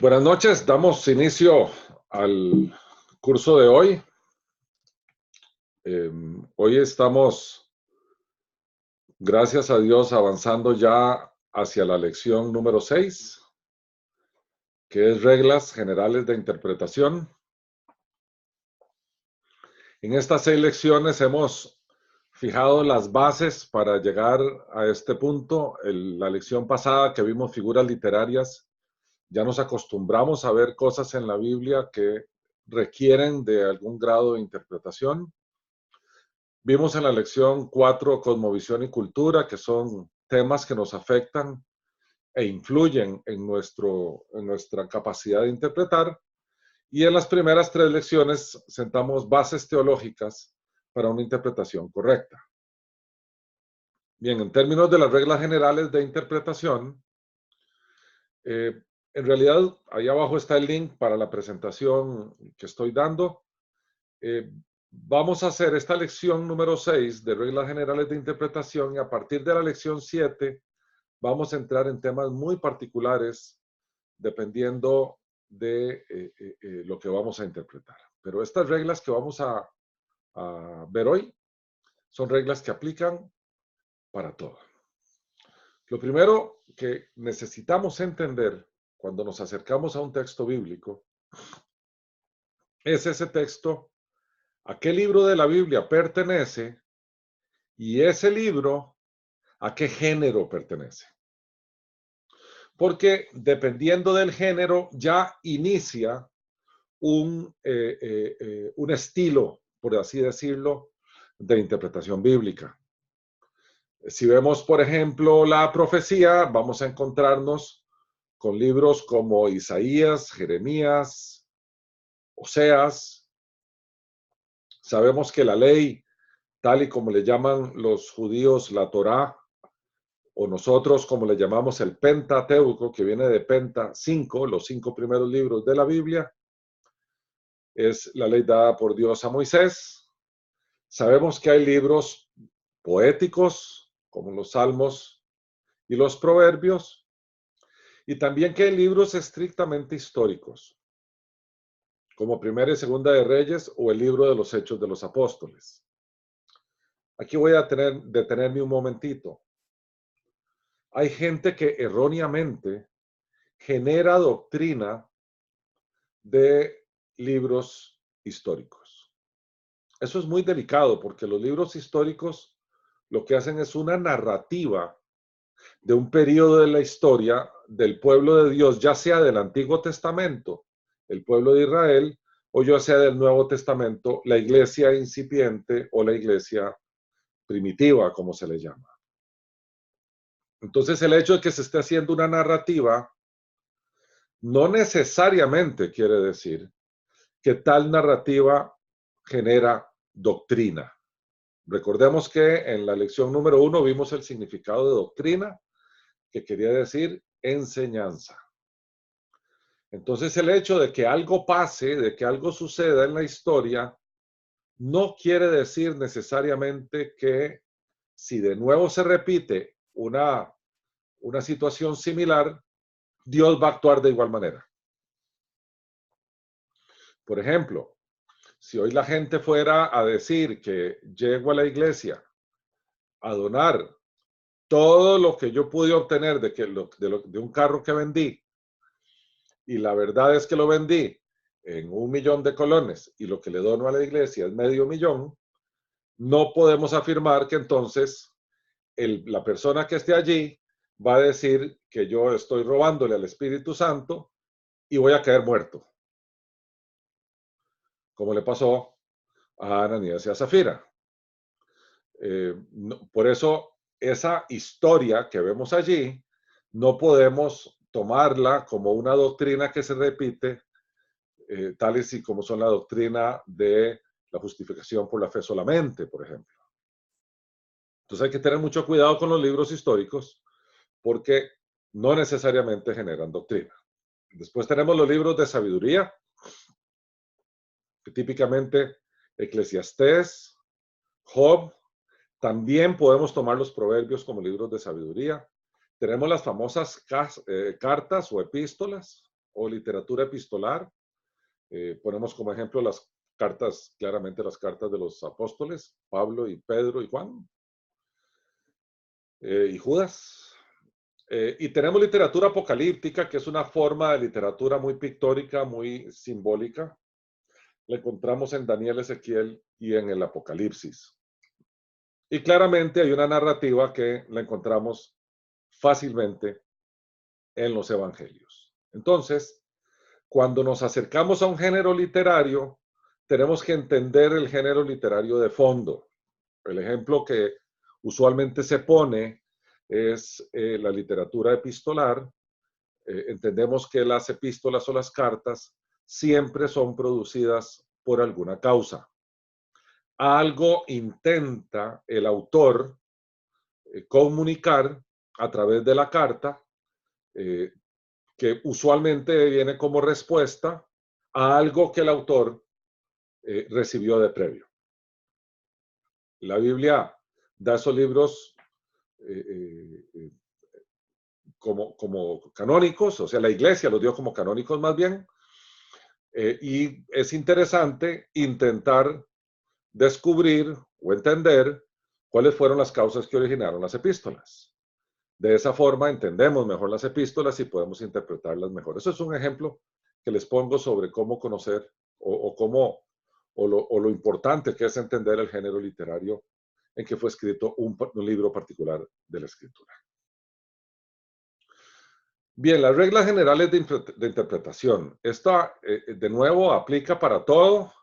Buenas noches, damos inicio al curso de hoy. Hoy estamos, gracias a Dios, avanzando ya hacia la lección número 6, que es reglas generales de interpretación. En estas 6 lecciones hemos fijado las bases para llegar a este punto. La lección pasada que vimos figuras literarias, ya nos acostumbramos a ver cosas en la Biblia que requieren de algún grado de interpretación. Vimos en la lección 4 cosmovisión y cultura, que son temas que nos afectan e influyen en nuestra capacidad de interpretar. Y en las primeras 3 lecciones sentamos bases teológicas para una interpretación correcta. Bien, en términos de las reglas generales de interpretación, en realidad ahí abajo está el link para la presentación que estoy dando. Vamos a hacer esta lección número 6 de reglas generales de interpretación y a partir de la lección 7 vamos a entrar en temas muy particulares dependiendo de lo que vamos a interpretar. Pero estas reglas que vamos a ver hoy son reglas que aplican para todo. Lo primero que necesitamos entender cuando nos acercamos a un texto bíblico es ese texto, a qué libro de la Biblia pertenece y ese libro a qué género pertenece. Porque dependiendo del género ya inicia un estilo, por así decirlo, de interpretación bíblica. Si vemos, por ejemplo, la profecía, vamos a encontrarnos con libros como Isaías, Jeremías, Oseas. Sabemos que la ley, tal y como le llaman los judíos la Torá, o nosotros como le llamamos el Pentateuco, que viene de Penta, 5, los 5 primeros libros de la Biblia, es la ley dada por Dios a Moisés. Sabemos que hay libros poéticos, como los Salmos y los Proverbios, y también que hay libros estrictamente históricos, como Primera y Segunda de Reyes o el libro de los Hechos de los Apóstoles. Aquí voy a detenerme un momentito. Hay gente que erróneamente genera doctrina de libros históricos. Eso es muy delicado porque los libros históricos lo que hacen es una narrativa de un periodo de la historia del pueblo de Dios, ya sea del Antiguo Testamento, el pueblo de Israel, o ya sea del Nuevo Testamento, la iglesia incipiente o la iglesia primitiva, como se le llama. Entonces, el hecho de que se esté haciendo una narrativa no necesariamente quiere decir que tal narrativa genera doctrina. Recordemos que en la lección número 1 vimos el significado de doctrina, que quería decir enseñanza. Entonces, el hecho de que algo pase, de que algo suceda en la historia, no quiere decir necesariamente que si de nuevo se repite una situación similar, Dios va a actuar de igual manera. Por ejemplo, si hoy la gente fuera a decir que llego a la iglesia a donar todo lo que yo pude obtener de un carro que vendí, y la verdad es que lo vendí en 1.000.000 de colones y lo que le dono a la iglesia es $500,000, no podemos afirmar que entonces la persona que esté allí va a decir que yo estoy robándole al Espíritu Santo y voy a caer muerto, como le pasó a Ananías y a Zafira. Por eso, esa historia que vemos allí, no podemos tomarla como una doctrina que se repite, tales y como son la doctrina de la justificación por la fe solamente, por ejemplo. Entonces hay que tener mucho cuidado con los libros históricos porque no necesariamente generan doctrina. Después tenemos los libros de sabiduría, que típicamente Eclesiastés, Job. También podemos tomar los proverbios como libros de sabiduría. Tenemos las famosas cartas o epístolas o literatura epistolar. Ponemos como ejemplo las cartas, claramente las cartas de los apóstoles, Pablo y Pedro y Juan, y Judas. Y tenemos literatura apocalíptica, que es una forma de literatura muy pictórica, muy simbólica. La encontramos en Daniel, Ezequiel y en el Apocalipsis. Y claramente hay una narrativa que la encontramos fácilmente en los evangelios. Entonces, cuando nos acercamos a un género literario, tenemos que entender el género literario de fondo. El ejemplo que usualmente se pone es la literatura epistolar. Entendemos que las epístolas o las cartas siempre son producidas por alguna causa. Algo intenta el autor comunicar a través de la carta, que usualmente viene como respuesta a algo que el autor recibió de previo. La Biblia da esos libros como canónicos, o sea, la iglesia los dio como canónicos más bien, y es interesante intentar descubrir o entender cuáles fueron las causas que originaron las epístolas. De esa forma entendemos mejor las epístolas y podemos interpretarlas mejor. Eso es un ejemplo que les pongo sobre cómo conocer o lo importante que es entender el género literario en que fue escrito un libro particular de la escritura. Bien, las reglas generales de interpretación. Esta, de nuevo, aplica para todo.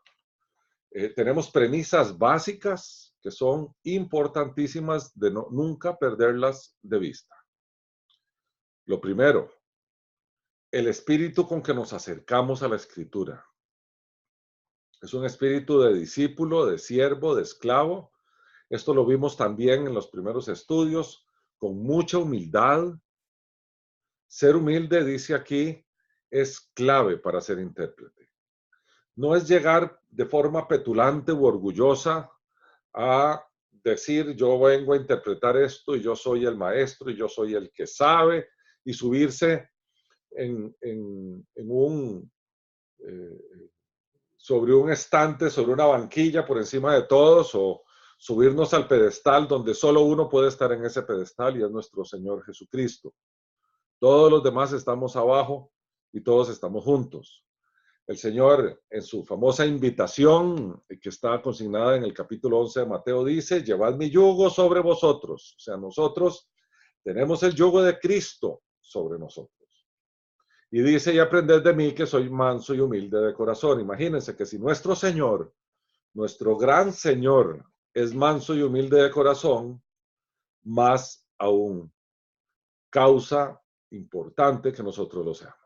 Tenemos premisas básicas que son importantísimas de nunca perderlas de vista. Lo primero, el espíritu con que nos acercamos a la escritura. Es un espíritu de discípulo, de siervo, de esclavo. Esto lo vimos también en los primeros estudios, con mucha humildad. Ser humilde, dice aquí, es clave para ser intérprete. No es llegar de forma petulante u orgullosa a decir yo vengo a interpretar esto y yo soy el maestro y yo soy el que sabe, y subirse sobre un estante, sobre una banquilla por encima de todos, o subirnos al pedestal donde solo uno puede estar en ese pedestal y es nuestro Señor Jesucristo. Todos los demás estamos abajo y todos estamos juntos. El Señor, en su famosa invitación, que está consignada en el capítulo 11 de Mateo, dice, llevad mi yugo sobre vosotros. O sea, nosotros tenemos el yugo de Cristo sobre nosotros. Y dice, y aprended de mí que soy manso y humilde de corazón. Imagínense que si nuestro Señor, nuestro gran Señor, es manso y humilde de corazón, más aún causa importante que nosotros lo seamos.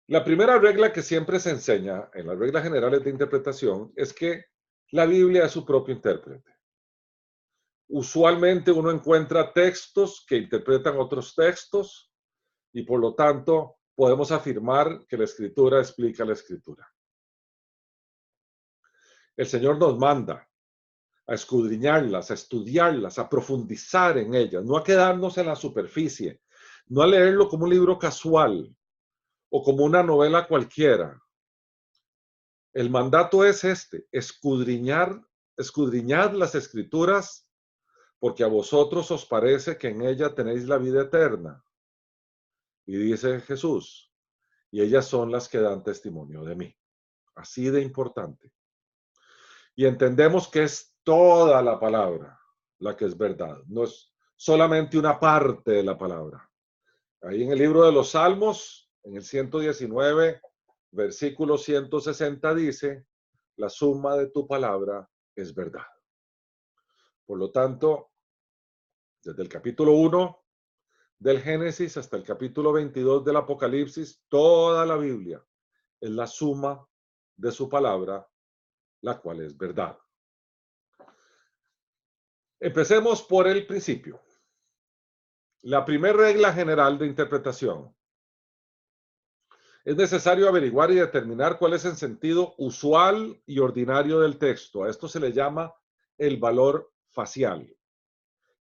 La primera regla que siempre se enseña en las reglas generales de interpretación es que la Biblia es su propio intérprete. Usualmente uno encuentra textos que interpretan otros textos y por lo tanto podemos afirmar que la Escritura explica la Escritura. El Señor nos manda a escudriñarlas, a estudiarlas, a profundizar en ellas, no a quedarnos en la superficie, no a leerlo como un libro casual o como una novela cualquiera. El mandato es escudriñad las Escrituras, porque a vosotros os parece que en ella tenéis la vida eterna. Y dice Jesús, y ellas son las que dan testimonio de mí. Así de importante. Y entendemos que es toda la palabra la que es verdad, no es solamente una parte de la palabra. Ahí en el libro de los Salmos, en el 119, versículo 160 dice, la suma de tu palabra es verdad. Por lo tanto, desde el capítulo 1 del Génesis hasta el capítulo 22 del Apocalipsis, toda la Biblia es la suma de su palabra, la cual es verdad. Empecemos por el principio. La primera regla general de interpretación. Es necesario averiguar y determinar cuál es el sentido usual y ordinario del texto. A esto se le llama el valor facial.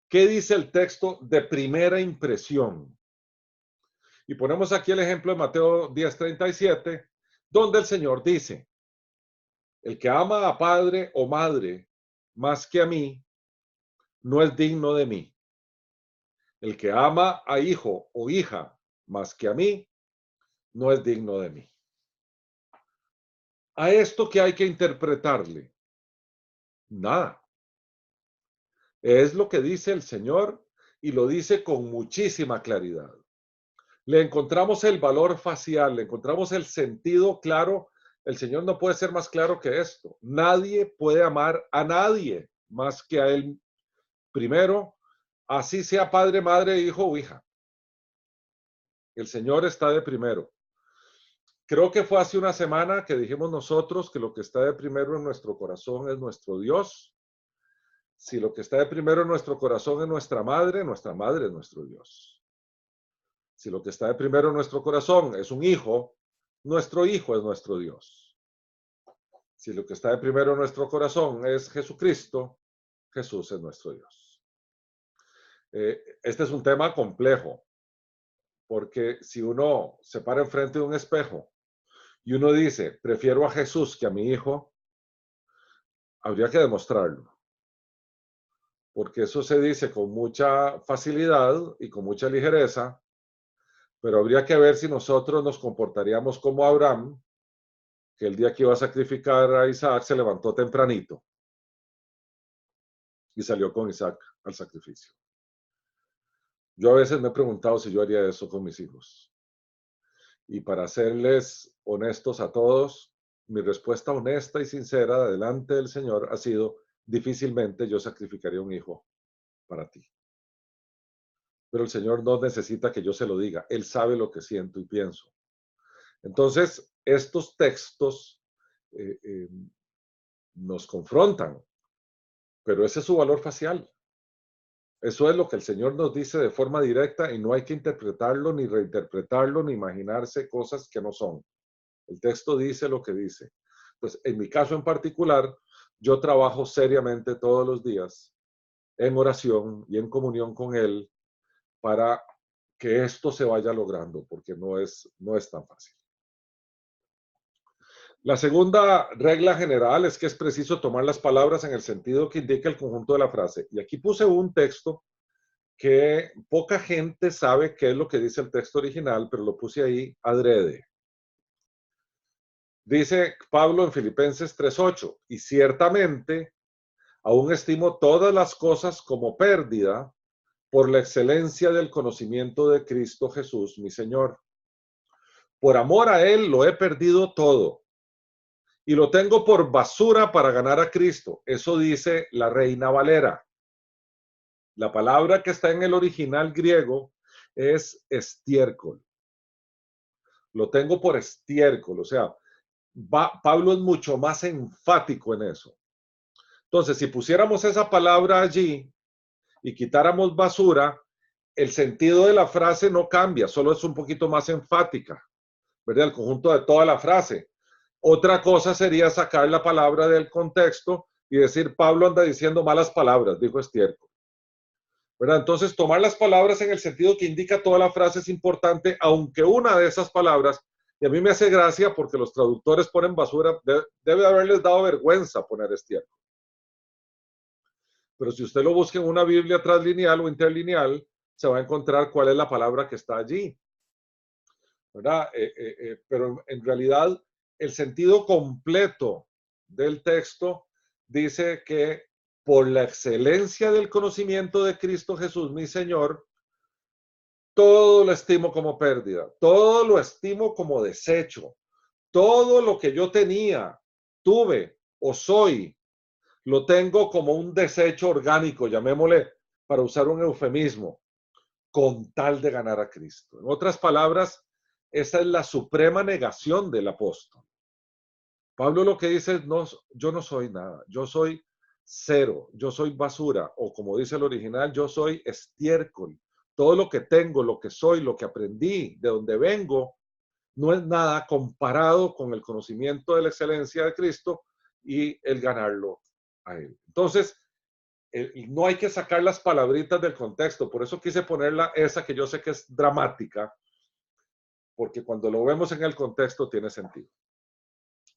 ¿Qué dice el texto de primera impresión? Y ponemos aquí el ejemplo de Mateo 10:37, donde el Señor dice, el que ama a padre o madre más que a mí, no es digno de mí. El que ama a hijo o hija más que a mí, no es digno de mí. ¿A esto qué hay que interpretarle? Nada. Es lo que dice el Señor y lo dice con muchísima claridad. Le encontramos el valor facial, le encontramos el sentido claro. El Señor no puede ser más claro que esto. Nadie puede amar a nadie más que a Él primero, así sea padre, madre, hijo o hija. El Señor está de primero. Creo que fue hace una semana que dijimos nosotros que lo que está de primero en nuestro corazón es nuestro Dios. Si lo que está de primero en nuestro corazón es nuestra madre es nuestro Dios. Si lo que está de primero en nuestro corazón es un hijo, nuestro hijo es nuestro Dios. Si lo que está de primero en nuestro corazón es Jesucristo, Jesús es nuestro Dios. Este es un tema complejo, porque si uno se para enfrente de un espejo y uno dice, prefiero a Jesús que a mi hijo, habría que demostrarlo, porque eso se dice con mucha facilidad y con mucha ligereza, pero habría que ver si nosotros nos comportaríamos como Abraham, que el día que iba a sacrificar a Isaac se levantó tempranito y salió con Isaac al sacrificio. Yo a veces me he preguntado si yo haría eso con mis hijos. Y para serles honestos a todos, mi respuesta honesta y sincera delante del Señor ha sido, difícilmente yo sacrificaría un hijo para ti. Pero el Señor no necesita que yo se lo diga. Él sabe lo que siento y pienso. Entonces, estos textos eh, eh, nos confrontan, pero ese es su valor facial. Eso es lo que el Señor nos dice de forma directa y no hay que interpretarlo, ni reinterpretarlo, ni imaginarse cosas que no son. El texto dice lo que dice. Pues en mi caso en particular, yo trabajo seriamente todos los días en oración y en comunión con Él para que esto se vaya logrando, porque no es tan fácil. La segunda regla general es que es preciso tomar las palabras en el sentido que indica el conjunto de la frase. Y aquí puse un texto que poca gente sabe qué es lo que dice el texto original, pero lo puse ahí adrede. Dice Pablo en Filipenses 3:8, y ciertamente aún estimo todas las cosas como pérdida por la excelencia del conocimiento de Cristo Jesús, mi Señor. Por amor a Él lo he perdido todo y lo tengo por basura para ganar a Cristo. Eso dice la Reina Valera. La palabra que está en el original griego es estiércol. Lo tengo por estiércol, o sea, Pablo es mucho más enfático en eso. Entonces, si pusiéramos esa palabra allí y quitáramos basura, el sentido de la frase no cambia, solo es un poquito más enfática, ¿verdad? El conjunto de toda la frase. Otra cosa sería sacar la palabra del contexto y decir, Pablo anda diciendo malas palabras, dijo estiércol. ¿Verdad? Entonces, tomar las palabras en el sentido que indica toda la frase es importante, aunque una de esas palabras, y a mí me hace gracia porque los traductores ponen basura, debe haberles dado vergüenza poner estiércol. Pero si usted lo busca en una Biblia translineal o interlineal, se va a encontrar cuál es la palabra que está allí. ¿Verdad? Pero en realidad el sentido completo del texto dice que por la excelencia del conocimiento de Cristo Jesús, mi Señor, todo lo estimo como pérdida, todo lo estimo como desecho, todo lo que yo tenía, tuve o soy, lo tengo como un desecho orgánico, llamémosle para usar un eufemismo, con tal de ganar a Cristo. En otras palabras, esa es la suprema negación del apóstol. Pablo lo que dice es, no, yo no soy nada, yo soy cero, yo soy basura, o como dice el original, yo soy estiércol. Todo lo que tengo, lo que soy, lo que aprendí, de donde vengo, no es nada comparado con el conocimiento de la excelencia de Cristo y el ganarlo a Él. Entonces, no hay que sacar las palabritas del contexto, por eso quise ponerla esa que yo sé que es dramática, porque cuando lo vemos en el contexto tiene sentido.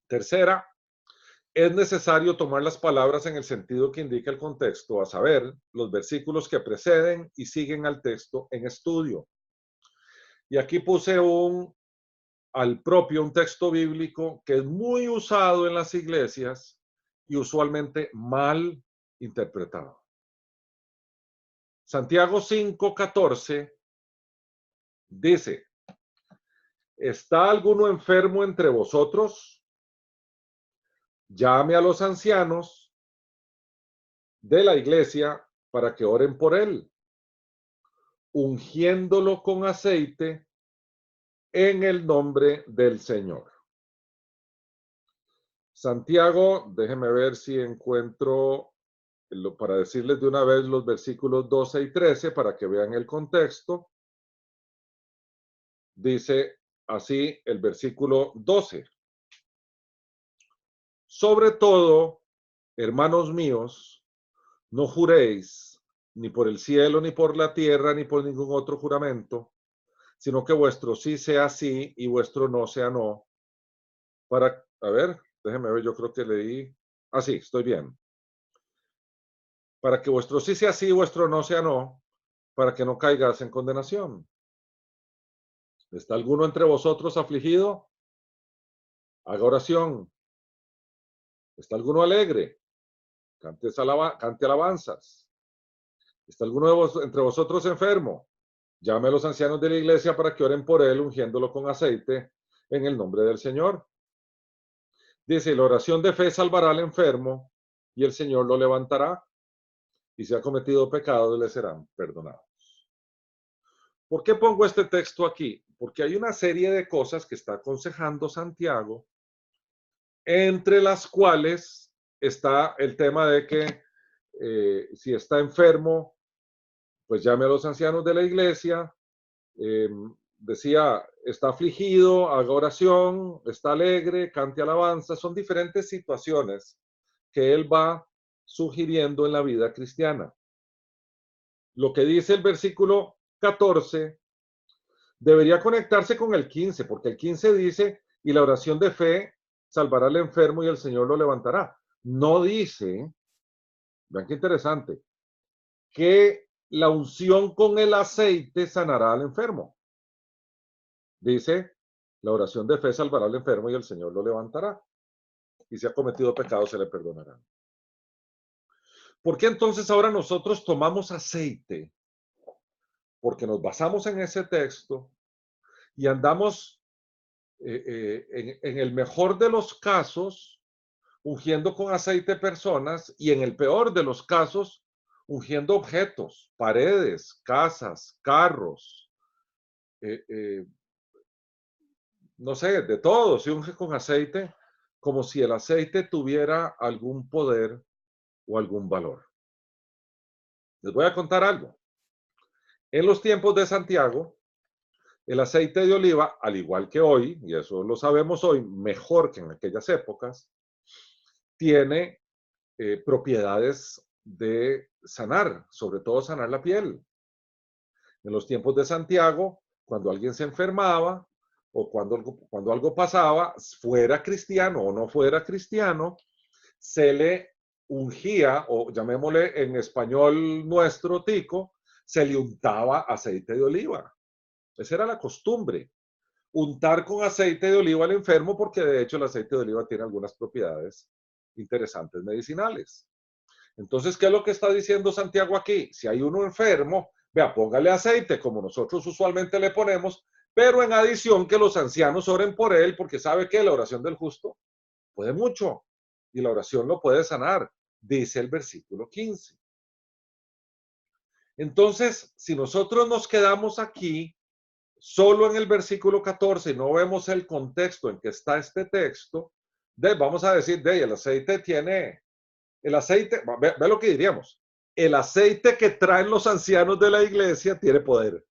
Tercera, es necesario tomar las palabras en el sentido que indica el contexto, a saber, los versículos que preceden y siguen al texto en estudio. Y aquí puse un texto bíblico que es muy usado en las iglesias y usualmente mal interpretado. Santiago 5:14 dice, ¿está alguno enfermo entre vosotros? Llame a los ancianos de la iglesia para que oren por él, ungiéndolo con aceite en el nombre del Señor. Santiago, déjenme ver si encuentro, para decirles de una vez los versículos 12 y 13 para que vean el contexto. Dice así el versículo 12. Sobre todo, hermanos míos, no juréis ni por el cielo, ni por la tierra, ni por ningún otro juramento, sino que vuestro sí sea sí y vuestro no sea no. A ver, déjenme ver, yo creo que leí. Sí, estoy bien. Para que vuestro sí sea sí y vuestro no sea no, para que no caigas en condenación. ¿Está alguno entre vosotros afligido? Haga oración. ¿Está alguno alegre? Cante alabanzas. ¿Está alguno entre vosotros enfermo? Llame a los ancianos de la iglesia para que oren por él, ungiéndolo con aceite en el nombre del Señor. Dice, la oración de fe salvará al enfermo y el Señor lo levantará. Y si ha cometido pecado, le serán perdonados. ¿Por qué pongo este texto aquí? Porque hay una serie de cosas que está aconsejando Santiago, entre las cuales está el tema de que si está enfermo, pues llame a los ancianos de la iglesia. Decía, está afligido, haga oración, está alegre, cante alabanza. Son diferentes situaciones que él va sugiriendo en la vida cristiana. Lo que dice el versículo 14 debería conectarse con el 15, porque el 15 dice, y la oración de fe salvará al enfermo y el Señor lo levantará. No dice, vean qué interesante, que la unción con el aceite sanará al enfermo. Dice, la oración de fe salvará al enfermo y el Señor lo levantará. Y si ha cometido pecado, se le perdonará. ¿Por qué entonces ahora nosotros tomamos aceite? Porque nos basamos en ese texto y andamos en el mejor de los casos ungiendo con aceite personas y en el peor de los casos ungiendo objetos, paredes, casas, carros, no sé, de todo, se unge con aceite como si el aceite tuviera algún poder o algún valor. Les voy a contar algo. En los tiempos de Santiago, el aceite de oliva, al igual que hoy, y eso lo sabemos hoy, mejor que en aquellas épocas, tiene propiedades de sanar, sobre todo sanar la piel. En los tiempos de Santiago, cuando alguien se enfermaba o cuando algo pasaba, fuera cristiano o no fuera cristiano, se le ungía, o llamémosle en español nuestro tico, se le untaba aceite de oliva. Esa era la costumbre, untar con aceite de oliva al enfermo, porque de hecho el aceite de oliva tiene algunas propiedades interesantes medicinales. Entonces, ¿qué es lo que está diciendo Santiago aquí? Si hay uno enfermo, vea, póngale aceite, como nosotros usualmente le ponemos, pero en adición que los ancianos oren por él, porque sabe que la oración del justo puede mucho y la oración lo puede sanar, dice el versículo 15. Entonces, si nosotros nos quedamos aquí solo en el versículo 14 y no vemos el contexto en que está este texto, vamos a decir, el aceite tiene, ve lo que diríamos, el aceite que traen los ancianos de la iglesia tiene poder.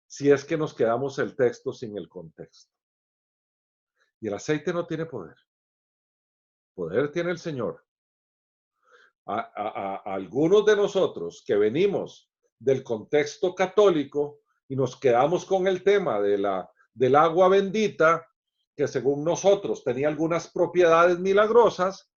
Si es que nos quedamos el texto sin el contexto. Y el aceite no tiene poder. Poder tiene el Señor. A algunos de nosotros que venimos del contexto católico y nos quedamos con el tema de la del agua bendita, que según nosotros tenía algunas propiedades milagrosas,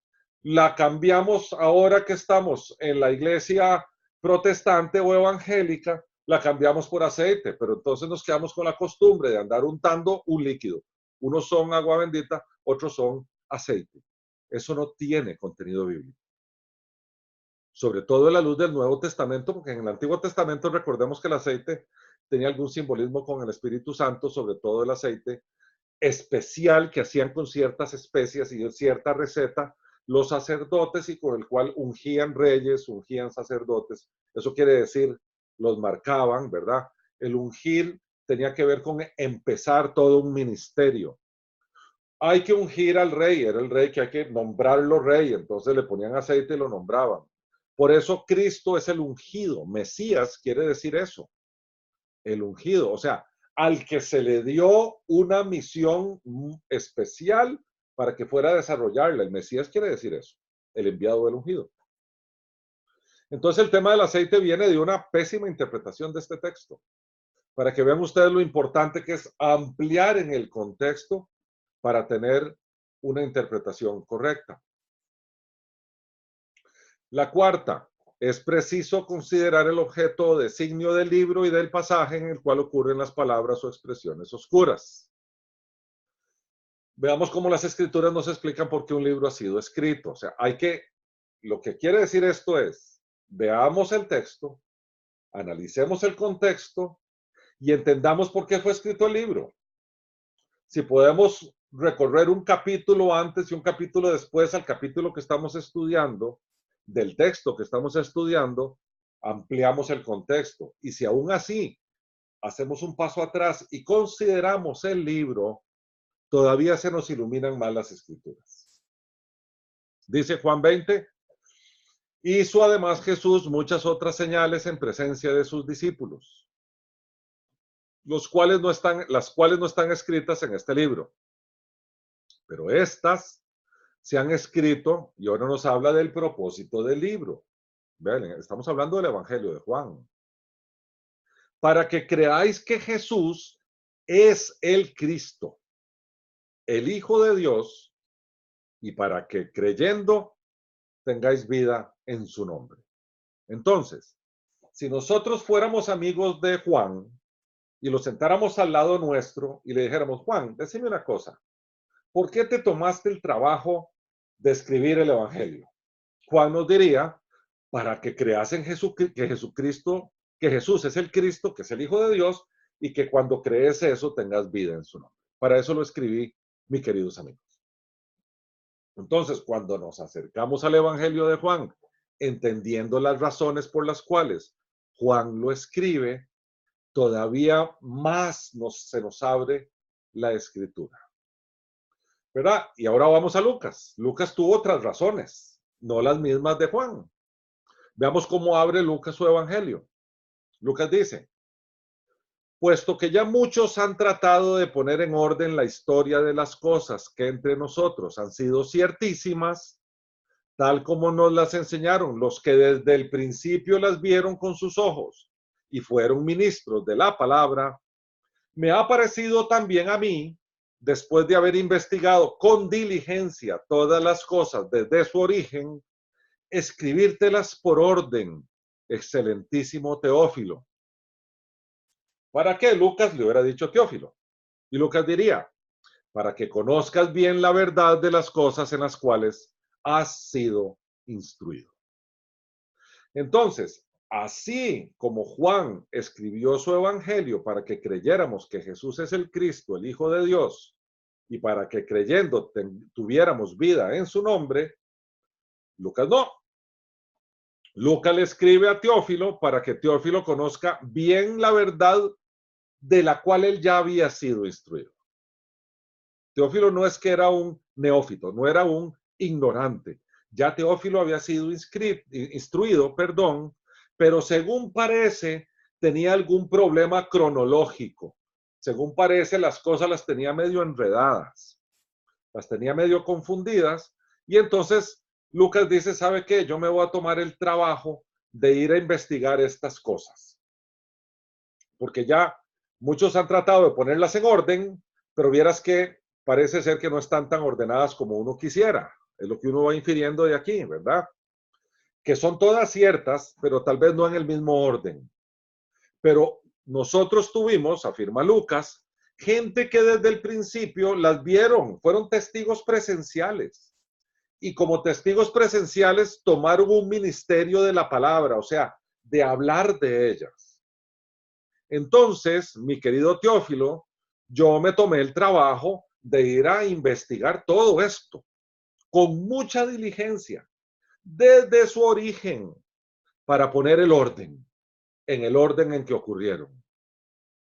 la cambiamos ahora que estamos en la iglesia protestante o evangélica, la cambiamos por aceite, pero entonces nos quedamos con la costumbre de andar untando un líquido. Unos son agua bendita, otros son aceite. Eso no tiene contenido bíblico. Sobre todo a la luz del Nuevo Testamento, porque en el Antiguo Testamento recordemos que el aceite tenía algún simbolismo con el Espíritu Santo, sobre todo el aceite especial que hacían con ciertas especias y cierta receta los sacerdotes y con el cual ungían reyes, ungían sacerdotes. Eso quiere decir, los marcaban, ¿verdad? El ungir tenía que ver con empezar todo un ministerio. Hay que ungir al rey, era el rey que hay que nombrarlo rey, entonces le ponían aceite y lo nombraban. Por eso Cristo es el ungido. Mesías quiere decir eso, el ungido. O sea, al que se le dio una misión especial para que fuera a desarrollarla. El Mesías quiere decir eso, el enviado del ungido. Entonces el tema del aceite viene de una pésima interpretación de este texto. Para que vean ustedes lo importante que es ampliar en el contexto para tener una interpretación correcta. La cuarta, es preciso considerar el objeto o designio del libro y del pasaje en el cual ocurren las palabras o expresiones oscuras. Veamos cómo las escrituras nos explican por qué un libro ha sido escrito. O sea, lo que quiere decir esto es, veamos el texto, analicemos el contexto y entendamos por qué fue escrito el libro. Si podemos recorrer un capítulo antes y un capítulo después al capítulo que estamos estudiando, del texto que estamos estudiando, ampliamos el contexto. Y si aún así hacemos un paso atrás y consideramos el libro, todavía se nos iluminan más las escrituras. Dice Juan 20, hizo además Jesús muchas otras señales en presencia de sus discípulos, las cuales no están escritas en este libro. Pero estas se han escrito, y ahora nos habla del propósito del libro. Vean, estamos hablando del Evangelio de Juan. Para que creáis que Jesús es el Cristo, el Hijo de Dios, y para que creyendo tengáis vida en su nombre. Entonces, si nosotros fuéramos amigos de Juan y lo sentáramos al lado nuestro y le dijéramos, Juan, decime una cosa, ¿por qué te tomaste el trabajo de escribir el Evangelio? Juan nos diría, para que creas en Jesucristo, que Jesús es el Cristo, que es el Hijo de Dios, y que cuando crees eso tengas vida en su nombre. Para eso lo escribí, mis queridos amigos. Entonces, cuando nos acercamos al Evangelio de Juan, entendiendo las razones por las cuales Juan lo escribe, todavía más se nos abre la escritura. ¿Verdad? Y ahora vamos a Lucas. Lucas tuvo otras razones, no las mismas de Juan. Veamos cómo abre Lucas su evangelio. Lucas dice, puesto que ya muchos han tratado de poner en orden la historia de las cosas que entre nosotros han sido ciertísimas, tal como nos las enseñaron los que desde el principio las vieron con sus ojos y fueron ministros de la palabra, me ha parecido también a mí, después de haber investigado con diligencia todas las cosas desde su origen, escribírtelas por orden, excelentísimo Teófilo. ¿Para qué Lucas le hubiera dicho Teófilo? Y Lucas diría, para que conozcas bien la verdad de las cosas en las cuales has sido instruido. Entonces, así como Juan escribió su evangelio para que creyéramos que Jesús es el Cristo, el Hijo de Dios, y para que creyendo tuviéramos vida en su nombre, Lucas no. Lucas le escribe a Teófilo para que Teófilo conozca bien la verdad de la cual él ya había sido instruido. Teófilo no es que era un neófito, no era un ignorante. Ya Teófilo había sido instruido, pero según parece tenía algún problema cronológico. Según parece las cosas las tenía medio enredadas, las tenía medio confundidas y entonces Lucas dice, ¿sabe qué? Yo me voy a tomar el trabajo de ir a investigar estas cosas. Porque ya Muchos han tratado de ponerlas en orden, pero vieras que parece ser que no están tan ordenadas como uno quisiera. Es lo que uno va infiriendo de aquí, ¿verdad? Que son todas ciertas, pero tal vez no en el mismo orden. Pero nosotros tuvimos, afirma Lucas, gente que desde el principio las vieron, fueron testigos presenciales. Y como testigos presenciales tomaron un ministerio de la palabra, o sea, de hablar de ellas. Entonces, mi querido Teófilo, yo me tomé el trabajo de ir a investigar todo esto con mucha diligencia, desde su origen, para poner el orden, en el orden en que ocurrieron.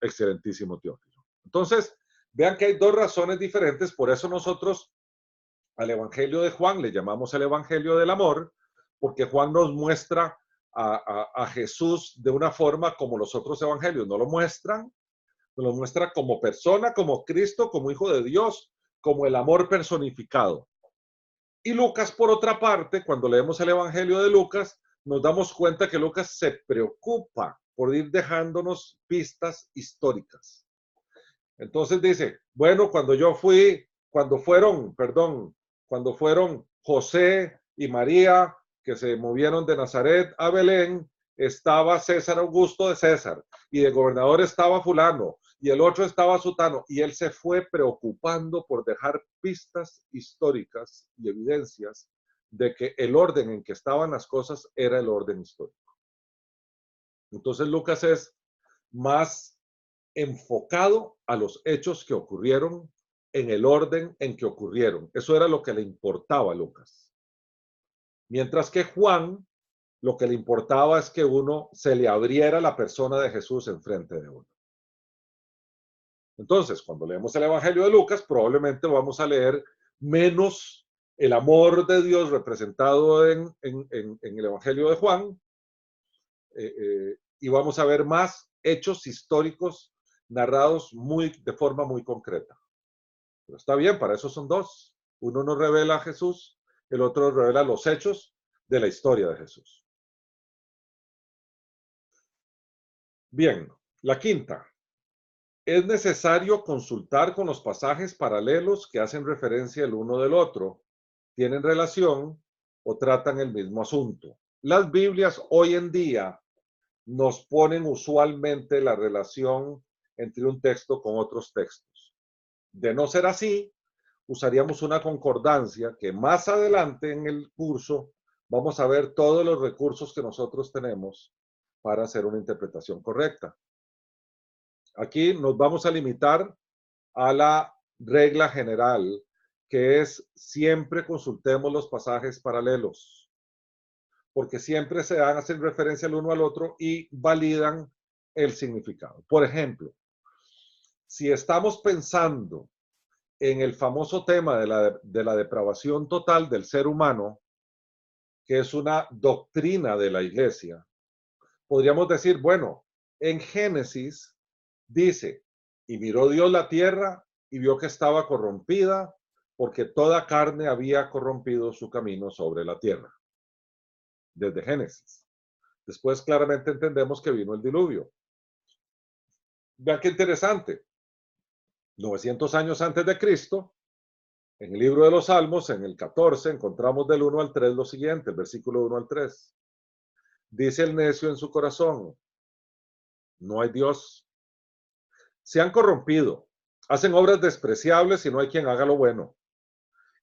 Excelentísimo Teófilo. Entonces, vean que hay dos razones diferentes, por eso nosotros al Evangelio de Juan le llamamos el Evangelio del Amor, porque Juan nos muestra a Jesús de una forma como los otros evangelios no lo muestran, nos lo muestra como persona, como Cristo, como Hijo de Dios, como el amor personificado. Y Lucas, por otra parte, cuando leemos el Evangelio de Lucas, nos damos cuenta que Lucas se preocupa por ir dejándonos pistas históricas. Entonces dice, bueno, cuando fueron José y María, que se movieron de Nazaret a Belén, estaba César Augusto de César, y de gobernador estaba fulano, y el otro estaba sutano, y él se fue preocupando por dejar pistas históricas y evidencias de que el orden en que estaban las cosas era el orden histórico. Entonces Lucas es más enfocado a los hechos que ocurrieron en el orden en que ocurrieron. Eso era lo que le importaba a Lucas. Mientras que Juan, lo que le importaba es que uno se le abriera la persona de Jesús enfrente de uno. Entonces, cuando leemos el Evangelio de Lucas, probablemente vamos a leer menos el amor de Dios representado en el Evangelio de Juan, y vamos a ver más hechos históricos narrados de forma muy concreta. Pero está bien, para eso son dos. Uno nos revela a Jesús, el otro revela los hechos de la historia de Jesús. Bien, la quinta. Es necesario consultar con los pasajes paralelos que hacen referencia el uno del otro, tienen relación o tratan el mismo asunto. Las Biblias hoy en día nos ponen usualmente la relación entre un texto con otros textos. De no ser así, usaríamos una concordancia que más adelante en el curso vamos a ver todos los recursos que nosotros tenemos para hacer una interpretación correcta. Aquí nos vamos a limitar a la regla general, que es siempre consultemos los pasajes paralelos, porque siempre se hacen referencia el uno al otro y validan el significado. Por ejemplo, si estamos pensando en el famoso tema de la depravación total del ser humano, que es una doctrina de la iglesia, podríamos decir, bueno, en Génesis dice, y miró Dios la tierra y vio que estaba corrompida, porque toda carne había corrompido su camino sobre la tierra, desde Génesis. Después claramente entendemos que vino el diluvio. Vean qué interesante. 900 años antes de Cristo, en el libro de los Salmos, en el 14, encontramos del 1 al 3 lo siguiente, el versículo 1 al 3. Dice el necio en su corazón, no hay Dios. Se han corrompido, hacen obras despreciables y no hay quien haga lo bueno.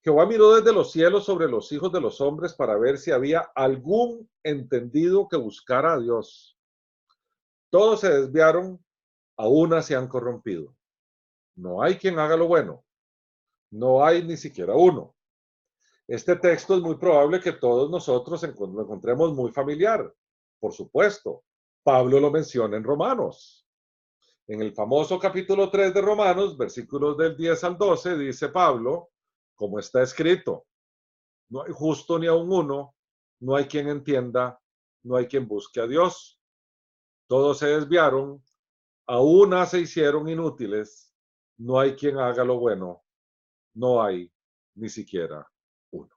Jehová miró desde los cielos sobre los hijos de los hombres para ver si había algún entendido que buscara a Dios. Todos se desviaron, a una se han corrompido. No hay quien haga lo bueno. No hay ni siquiera uno. Este texto es muy probable que todos nosotros lo encontremos muy familiar. Por supuesto, Pablo lo menciona en Romanos. En el famoso capítulo 3 de Romanos, versículos del 10 al 12, dice Pablo, como está escrito, no hay justo ni aun uno, no hay quien entienda, no hay quien busque a Dios. Todos se desviaron, a una se hicieron inútiles, no hay quien haga lo bueno, no hay ni siquiera uno.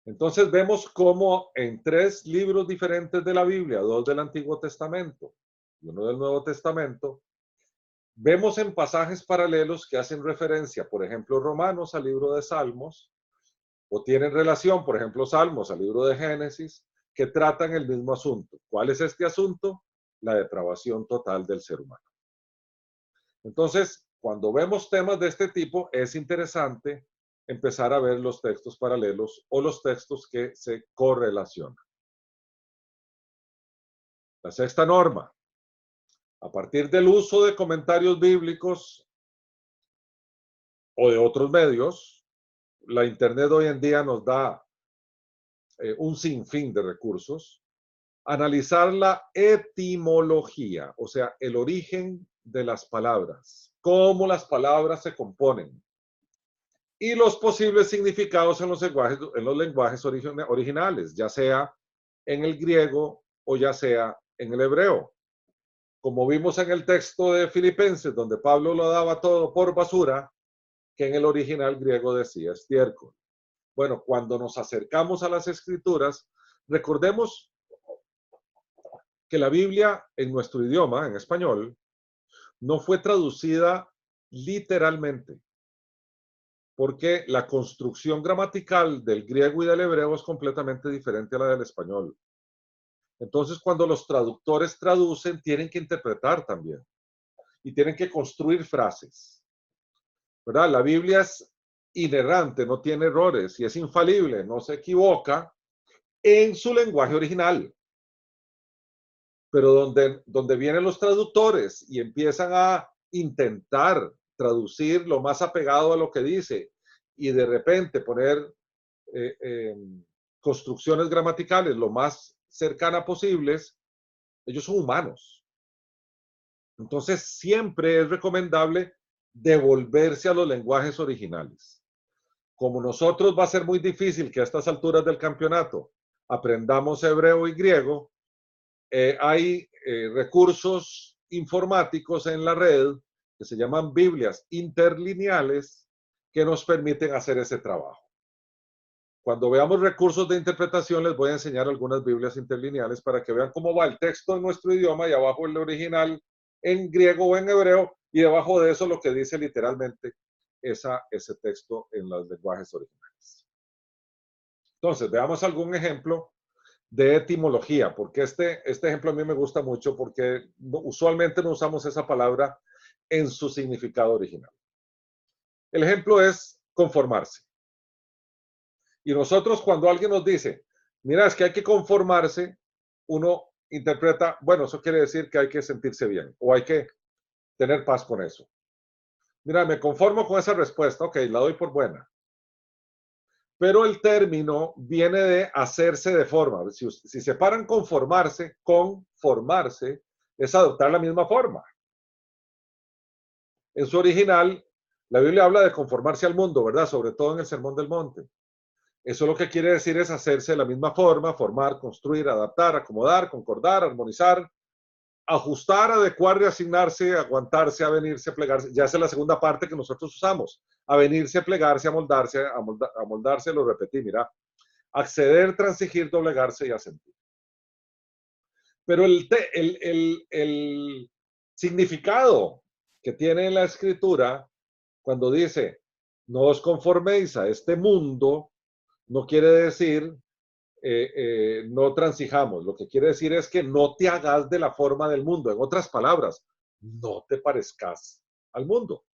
Entonces vemos cómo en tres libros diferentes de la Biblia, dos del Antiguo Testamento y uno del Nuevo Testamento, vemos en pasajes paralelos que hacen referencia, por ejemplo, Romanos al libro de Salmos, o tienen relación, por ejemplo, Salmos al libro de Génesis, que tratan el mismo asunto. ¿Cuál es este asunto? La depravación total del ser humano. Entonces, cuando vemos temas de este tipo, es interesante empezar a ver los textos paralelos o los textos que se correlacionan. La sexta norma. A partir del uso de comentarios bíblicos o de otros medios, la Internet hoy en día nos da un sinfín de recursos. Analizar la etimología, o sea, el origen de las palabras, cómo las palabras se componen y los posibles significados en los lenguajes originales, ya sea en el griego o ya sea en el hebreo. Como vimos en el texto de Filipenses, donde Pablo lo daba todo por basura, que en el original griego decía estiércol. Bueno, cuando nos acercamos a las escrituras, recordemos que la Biblia en nuestro idioma, en español, no fue traducida literalmente, porque la construcción gramatical del griego y del hebreo es completamente diferente a la del español. Entonces, cuando los traductores traducen, tienen que interpretar también y tienen que construir frases, ¿verdad? La Biblia es inerrante, no tiene errores y es infalible, no se equivoca en su lenguaje original. Pero donde vienen los traductores y empiezan a intentar traducir lo más apegado a lo que dice y de repente poner eh, eh, construcciones gramaticales lo más cercana posibles, ellos son humanos. Entonces siempre es recomendable devolverse a los lenguajes originales. Como nosotros va a ser muy difícil que a estas alturas del campeonato aprendamos hebreo y griego, hay recursos informáticos en la red que se llaman Biblias interlineales que nos permiten hacer ese trabajo. Cuando veamos recursos de interpretación, les voy a enseñar algunas Biblias interlineales para que vean cómo va el texto en nuestro idioma y abajo el original en griego o en hebreo y debajo de eso lo que dice literalmente ese texto en los lenguajes originales. Entonces, veamos algún ejemplo de etimología, porque este ejemplo a mí me gusta mucho porque usualmente no usamos esa palabra en su significado original. El ejemplo es conformarse. Y nosotros cuando alguien nos dice, mira, es que hay que conformarse, uno interpreta, bueno, eso quiere decir que hay que sentirse bien o hay que tener paz con eso. Mira, me conformo con esa respuesta, ok, la doy por buena. Pero el término viene de hacerse de forma. Si separan conformarse, conformarse es adoptar la misma forma. En su original, la Biblia habla de conformarse al mundo, ¿verdad? Sobre todo en el Sermón del Monte. Eso lo que quiere decir es hacerse de la misma forma, formar, construir, adaptar, acomodar, concordar, armonizar, ajustar, adecuar, reasignarse, aguantarse, avenirse, plegarse. Ya esa es la segunda parte que nosotros usamos. Avenirse, plegarse, amoldarse, amoldarse, lo repetí, mira. Acceder, transigir, doblegarse y asentir. Pero el significado que tiene la escritura cuando dice no os conforméis a este mundo, no quiere decir no transijamos. Lo que quiere decir es que no te hagas de la forma del mundo. En otras palabras, no te parezcas al mundo.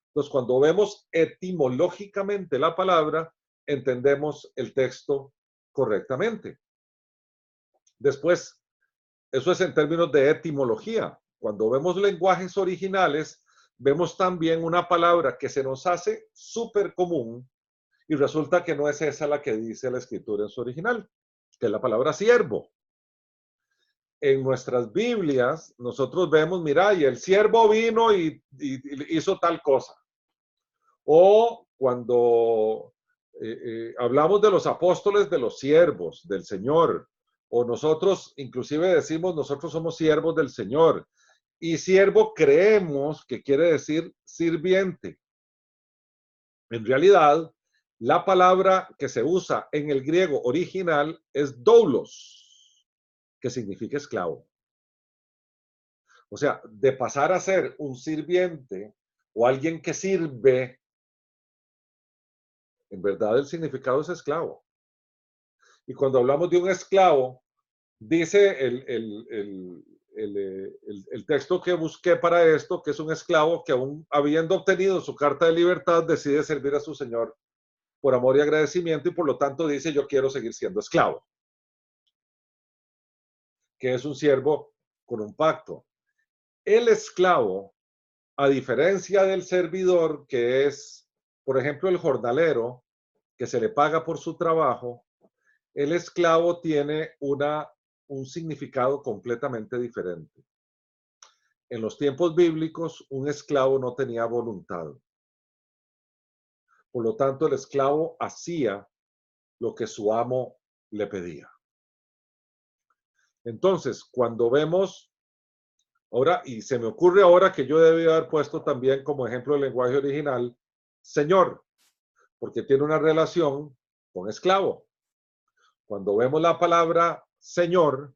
Entonces, cuando vemos etimológicamente la palabra, entendemos el texto correctamente. Después, eso es en términos de etimología. Cuando vemos lenguajes originales, vemos también una palabra que se nos hace súper común y resulta que no es esa la que dice la escritura en su original, que es la palabra siervo. En nuestras Biblias, nosotros vemos, mira, y el siervo vino y hizo tal cosa. O cuando hablamos de los apóstoles, de los siervos del Señor, o nosotros inclusive decimos, nosotros somos siervos del Señor. Y siervo creemos que quiere decir sirviente. En realidad, la palabra que se usa en el griego original es doulos, que significa esclavo. O sea, de pasar a ser un sirviente o alguien que sirve, en verdad el significado es esclavo. Y cuando hablamos de un esclavo, dice el texto que busqué para esto, que es un esclavo que aún habiendo obtenido su carta de libertad, decide servir a su señor por amor y agradecimiento y por lo tanto dice, yo quiero seguir siendo esclavo, que es un siervo con un pacto. El esclavo, a diferencia del servidor, que es, por ejemplo, el jornalero, que se le paga por su trabajo, el esclavo tiene un significado completamente diferente. En los tiempos bíblicos, un esclavo no tenía voluntad. Por lo tanto, el esclavo hacía lo que su amo le pedía. Entonces, cuando vemos ahora, y se me ocurre ahora que yo debí haber puesto también como ejemplo el lenguaje original, señor, porque tiene una relación con esclavo. Cuando vemos la palabra señor,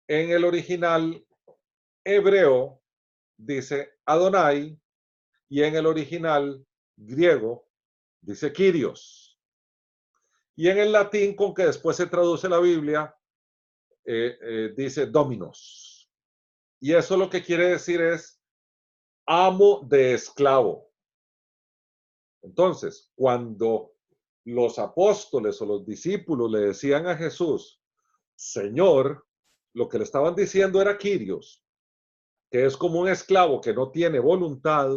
en el original hebreo dice Adonai y en el original griego dice Kyrios. Y en el latín con que después se traduce la Biblia dice Dominos. Y eso lo que quiere decir es amo de esclavo. Entonces, cuando los apóstoles o los discípulos le decían a Jesús, Señor, lo que le estaban diciendo era Kyrios, que es como un esclavo que no tiene voluntad,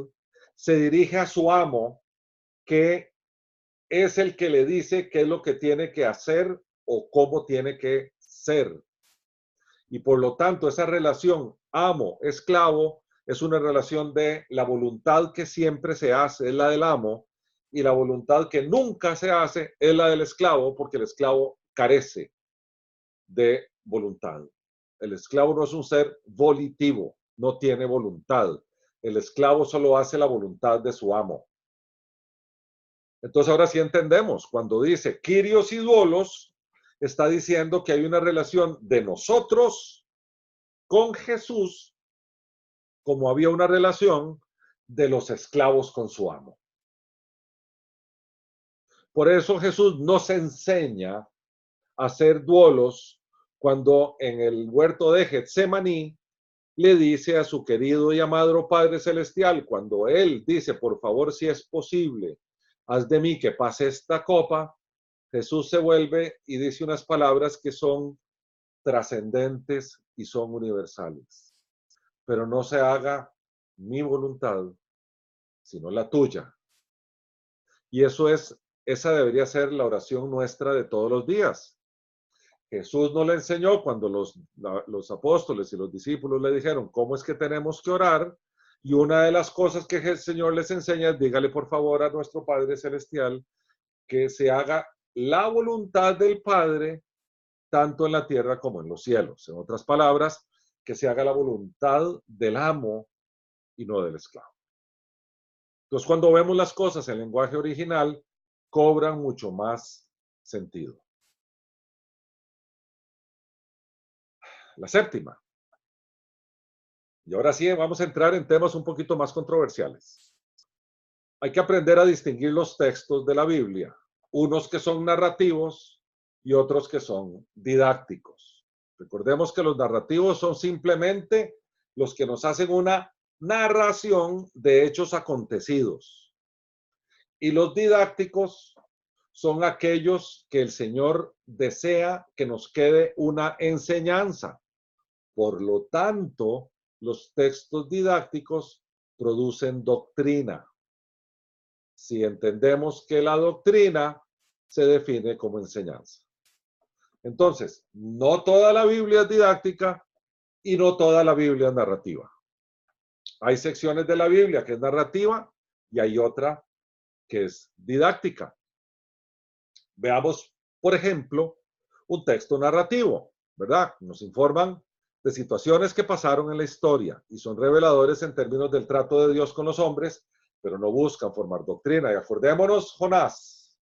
se dirige a su amo, que es el que le dice qué es lo que tiene que hacer o cómo tiene que ser. Y por lo tanto, esa relación amo-esclavo es una relación de la voluntad que siempre se hace, es la del amo, y la voluntad que nunca se hace es la del esclavo, porque el esclavo carece de voluntad. El esclavo no es un ser volitivo, no tiene voluntad. El esclavo solo hace la voluntad de su amo. Entonces ahora sí entendemos, cuando dice Kyrios y Doulos, está diciendo que hay una relación de nosotros con Jesús, como había una relación de los esclavos con su amo. Por eso Jesús nos enseña a hacer duelos cuando en el huerto de Getsemaní le dice a su querido y amado Padre Celestial, cuando él dice, por favor, si es posible, haz de mí que pase esta copa, Jesús se vuelve y dice unas palabras que son trascendentes y son universales. Pero no se haga mi voluntad, sino la tuya. Y esa debería ser la oración nuestra de todos los días. Jesús nos le enseñó cuando los apóstoles y los discípulos le dijeron cómo es que tenemos que orar. Y una de las cosas que el Señor les enseña es, dígale por favor a nuestro Padre Celestial que se haga la voluntad del Padre tanto en la tierra como en los cielos. En otras palabras, que se haga la voluntad del amo y no del esclavo. Entonces, cuando vemos las cosas en lenguaje original, cobran mucho más sentido. La séptima. Y ahora sí, vamos a entrar en temas un poquito más controversiales. Hay que aprender a distinguir los textos de la Biblia, unos que son narrativos y otros que son didácticos. Recordemos que los narrativos son simplemente los que nos hacen una narración de hechos acontecidos. Y los didácticos son aquellos que el Señor desea que nos quede una enseñanza. Por lo tanto, los textos didácticos producen doctrina. Si entendemos que la doctrina se define como enseñanza. Entonces, no toda la Biblia es didáctica y no toda la Biblia es narrativa. Hay secciones de la Biblia que es narrativa y hay otra que es didáctica. Veamos, por ejemplo, un texto narrativo, ¿verdad? Nos informan de situaciones que pasaron en la historia y son reveladores en términos del trato de Dios con los hombres, pero no buscan formar doctrina. Y acordémonos, Jonás.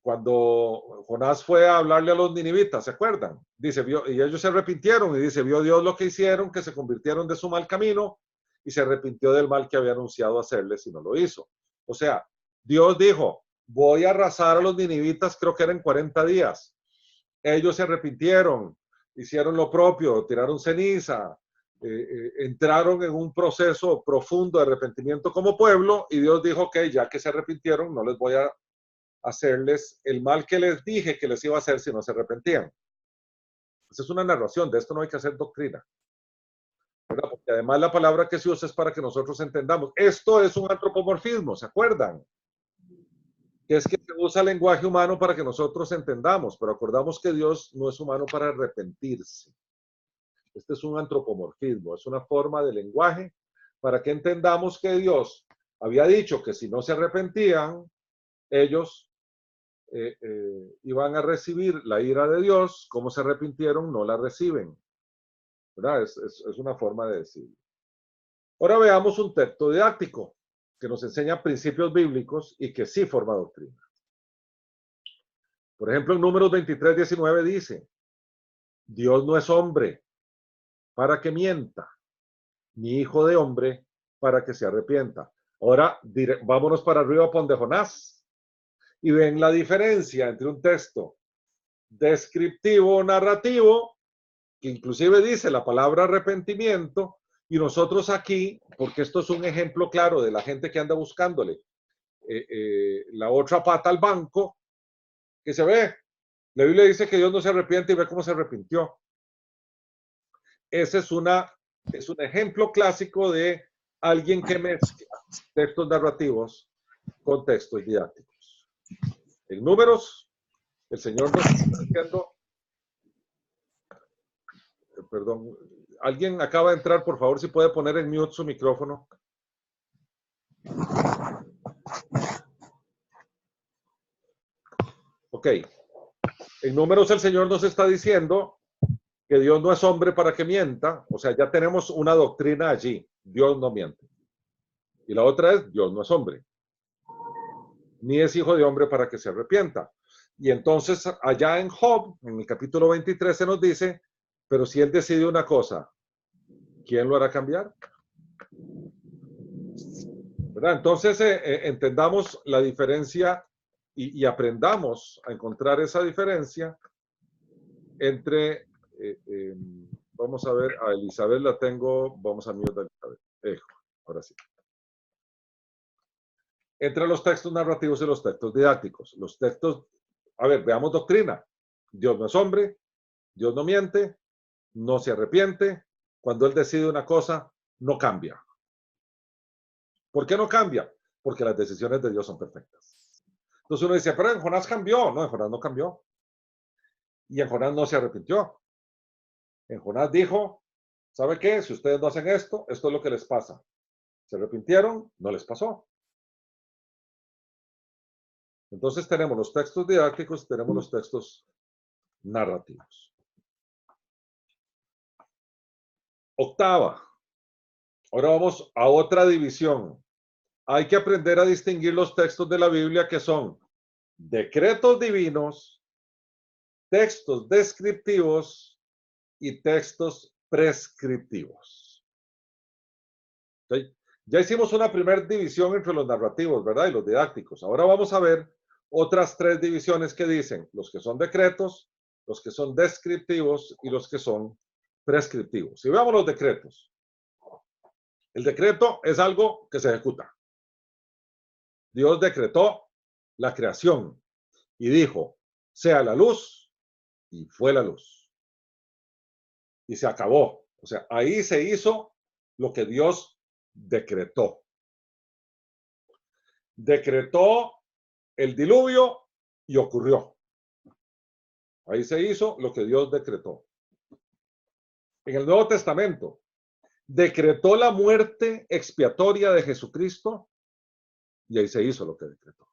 cuando Jonás fue a hablarle a los ninivitas, ¿se acuerdan? Dice, y ellos se arrepintieron y dice, vio Dios lo que hicieron, que se convirtieron de su mal camino y se arrepintió del mal que había anunciado hacerles y no lo hizo. O sea, Dios dijo, voy a arrasar a los ninivitas, creo que eran 40 días. Ellos se arrepintieron, hicieron lo propio, tiraron ceniza, entraron en un proceso profundo de arrepentimiento como pueblo y Dios dijo que ya que se arrepintieron, no les voy a hacerles el mal que les dije que les iba a hacer si no se arrepentían. Esa es una narración, de esto no hay que hacer doctrina. ¿Verdad? Porque además la palabra que se usa es para que nosotros entendamos. Esto es un antropomorfismo, ¿se acuerdan? Que es que se usa lenguaje humano para que nosotros entendamos, pero acordamos que Dios no es humano para arrepentirse. Este es un antropomorfismo, es una forma de lenguaje para que entendamos que Dios había dicho que si no se arrepentían, ellos iban a recibir la ira de Dios. Como se arrepintieron, no la reciben. ¿Verdad? Es una forma de decirlo. Ahora veamos un texto didáctico que nos enseña principios bíblicos y que sí forma doctrina. Por ejemplo, en Números 23:19 dice, Dios no es hombre para que mienta, ni hijo de hombre para que se arrepienta. Ahora vámonos para arriba por donde Jonás y ven la diferencia entre un texto descriptivo o narrativo, que inclusive dice la palabra arrepentimiento, y nosotros aquí, porque esto es un ejemplo claro de la gente que anda buscándole la otra pata al banco, que se ve, la Biblia dice que Dios no se arrepiente y ve cómo se arrepintió. Ese es un ejemplo clásico de alguien que mezcla textos narrativos con textos didácticos. En Números, el Señor nos está diciendo, perdón, alguien acaba de entrar, por favor, si puede poner en mute su micrófono. Ok. En Números el Señor nos está diciendo que Dios no es hombre para que mienta, o sea, ya tenemos una doctrina allí, Dios no miente. Y la otra es, Dios no es hombre, ni es hijo de hombre para que se arrepienta. Y entonces allá en Job, en el capítulo 23, se nos dice, pero si él decide una cosa, ¿quién lo hará cambiar? ¿Verdad? Entonces entendamos la diferencia y aprendamos a encontrar esa diferencia entre, vamos a ver, a Elizabeth la tengo, vamos a mute a Elizabeth. Ahora sí. Entre los textos narrativos y los textos didácticos. Los textos, a ver, veamos doctrina. Dios no es hombre, Dios no miente, no se arrepiente. Cuando Él decide una cosa, no cambia. ¿Por qué no cambia? Porque las decisiones de Dios son perfectas. Entonces uno dice, pero en Jonás cambió. No, en Jonás no cambió. Y en Jonás no se arrepintió. En Jonás dijo, ¿sabe qué? Si ustedes no hacen esto, esto es lo que les pasa. Se arrepintieron, no les pasó. Entonces tenemos los textos didácticos, tenemos los textos narrativos. Octava. Ahora vamos a otra división. Hay que aprender a distinguir los textos de la Biblia que son decretos divinos, textos descriptivos y textos prescriptivos. ¿Okay? Ya hicimos una primera división entre los narrativos, ¿verdad? Y los didácticos. Ahora vamos a ver otras tres divisiones que dicen los que son decretos, los que son descriptivos y los que son prescriptivos. Si veamos los decretos. El decreto es algo que se ejecuta. Dios decretó la creación y dijo, sea la luz, y fue la luz. Y se acabó. O sea, ahí se hizo lo que Dios decretó. Decretó el diluvio y ocurrió. Ahí se hizo lo que Dios decretó. En el Nuevo Testamento, decretó la muerte expiatoria de Jesucristo y ahí se hizo lo que decretó.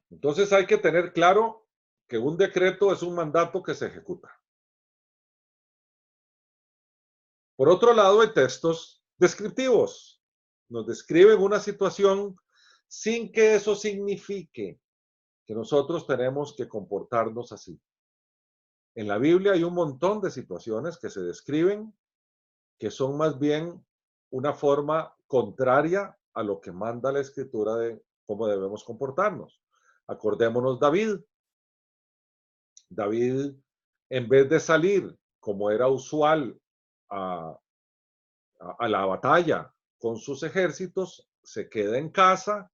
Entonces hay que tener claro que un decreto es un mandato que se ejecuta. Por otro lado, hay textos descriptivos. Nos describen una situación sin que eso signifique que nosotros tenemos que comportarnos así. En la Biblia hay un montón de situaciones que se describen que son más bien una forma contraria a lo que manda la Escritura de cómo debemos comportarnos. Acordémonos David. David, en vez de salir, como era usual, a, a la batalla con sus ejércitos, se queda en casa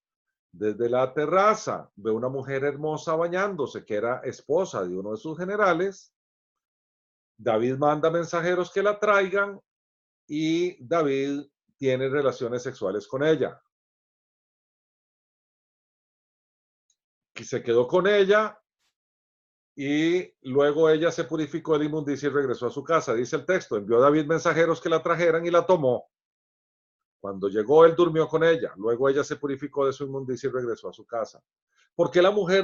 desde la terraza, ve una mujer hermosa bañándose, que era esposa de uno de sus generales. David manda mensajeros que la traigan y David tiene relaciones sexuales con ella. Y se quedó con ella y luego ella se purificó de la inmundicia y regresó a su casa. Dice el texto, envió David mensajeros que la trajeran y la tomó. Cuando llegó, él durmió con ella. Luego ella se purificó de su inmundicia y regresó a su casa. ¿Por qué la mujer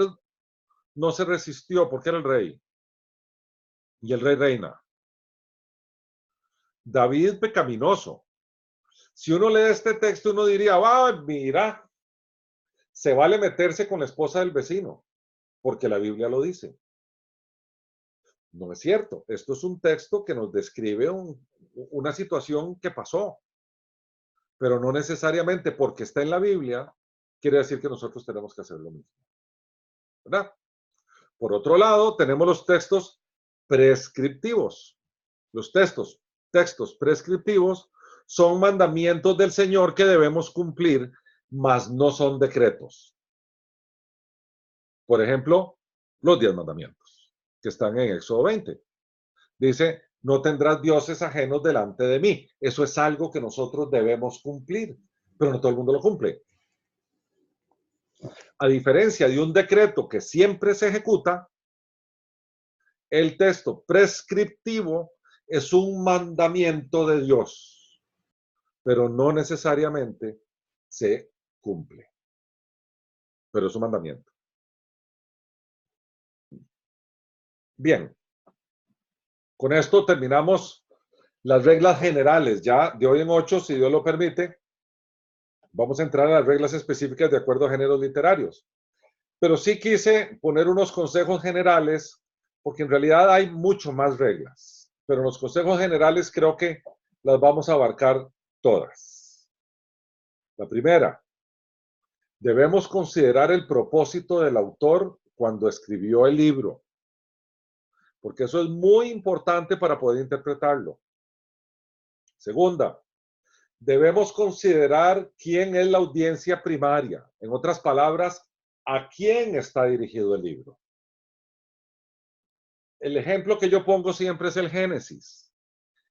no se resistió? Porque era el rey. Y el rey reina. David pecaminoso. Si uno lee este texto, uno diría, mira, se vale meterse con la esposa del vecino, porque la Biblia lo dice. No es cierto. Esto es un texto que nos describe una situación que pasó, pero no necesariamente porque está en la Biblia, quiere decir que nosotros tenemos que hacer lo mismo. ¿Verdad? Por otro lado, tenemos los textos prescriptivos. Los textos prescriptivos son mandamientos del Señor que debemos cumplir, mas no son decretos. Por ejemplo, los 10 mandamientos que están en Éxodo 20. Dice, no tendrás dioses ajenos delante de mí. Eso es algo que nosotros debemos cumplir, pero no todo el mundo lo cumple. A diferencia de un decreto que siempre se ejecuta, el texto prescriptivo es un mandamiento de Dios, pero no necesariamente se cumple. Pero es un mandamiento. Bien, con esto terminamos las reglas generales. Ya de hoy en 8, si Dios lo permite, vamos a entrar a las reglas específicas de acuerdo a géneros literarios. Pero sí quise poner unos consejos generales, porque en realidad hay mucho más reglas. Pero los consejos generales creo que las vamos a abarcar todas. La primera, debemos considerar el propósito del autor cuando escribió el libro, porque eso es muy importante para poder interpretarlo. Segunda, debemos considerar quién es la audiencia primaria. En otras palabras, ¿a quién está dirigido el libro? El ejemplo que yo pongo siempre es el Génesis.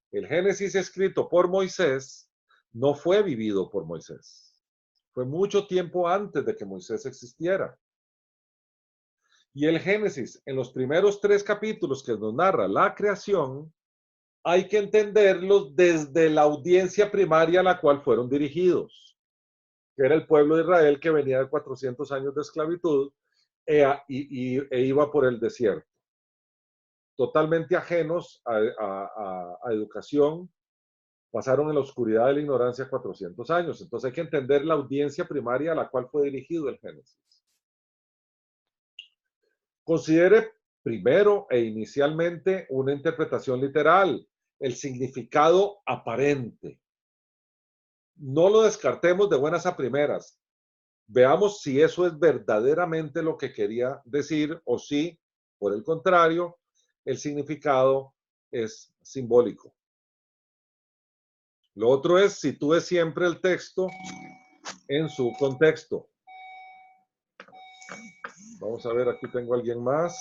El Génesis escrito por Moisés no fue vivido por Moisés. Fue mucho tiempo antes de que Moisés existiera. Y el Génesis, en los primeros 3 capítulos que nos narra la creación, hay que entenderlos desde la audiencia primaria a la cual fueron dirigidos, que era el pueblo de Israel que venía de 400 años de esclavitud e iba por el desierto. Totalmente ajenos a educación, pasaron en la oscuridad de la ignorancia 400 años. Entonces hay que entender la audiencia primaria a la cual fue dirigido el Génesis. Considere primero e inicialmente una interpretación literal, el significado aparente. No lo descartemos de buenas a primeras. Veamos si eso es verdaderamente lo que quería decir o si, por el contrario, el significado es simbólico. Lo otro es, sitúe siempre el texto en su contexto. Vamos a ver, aquí tengo a alguien más.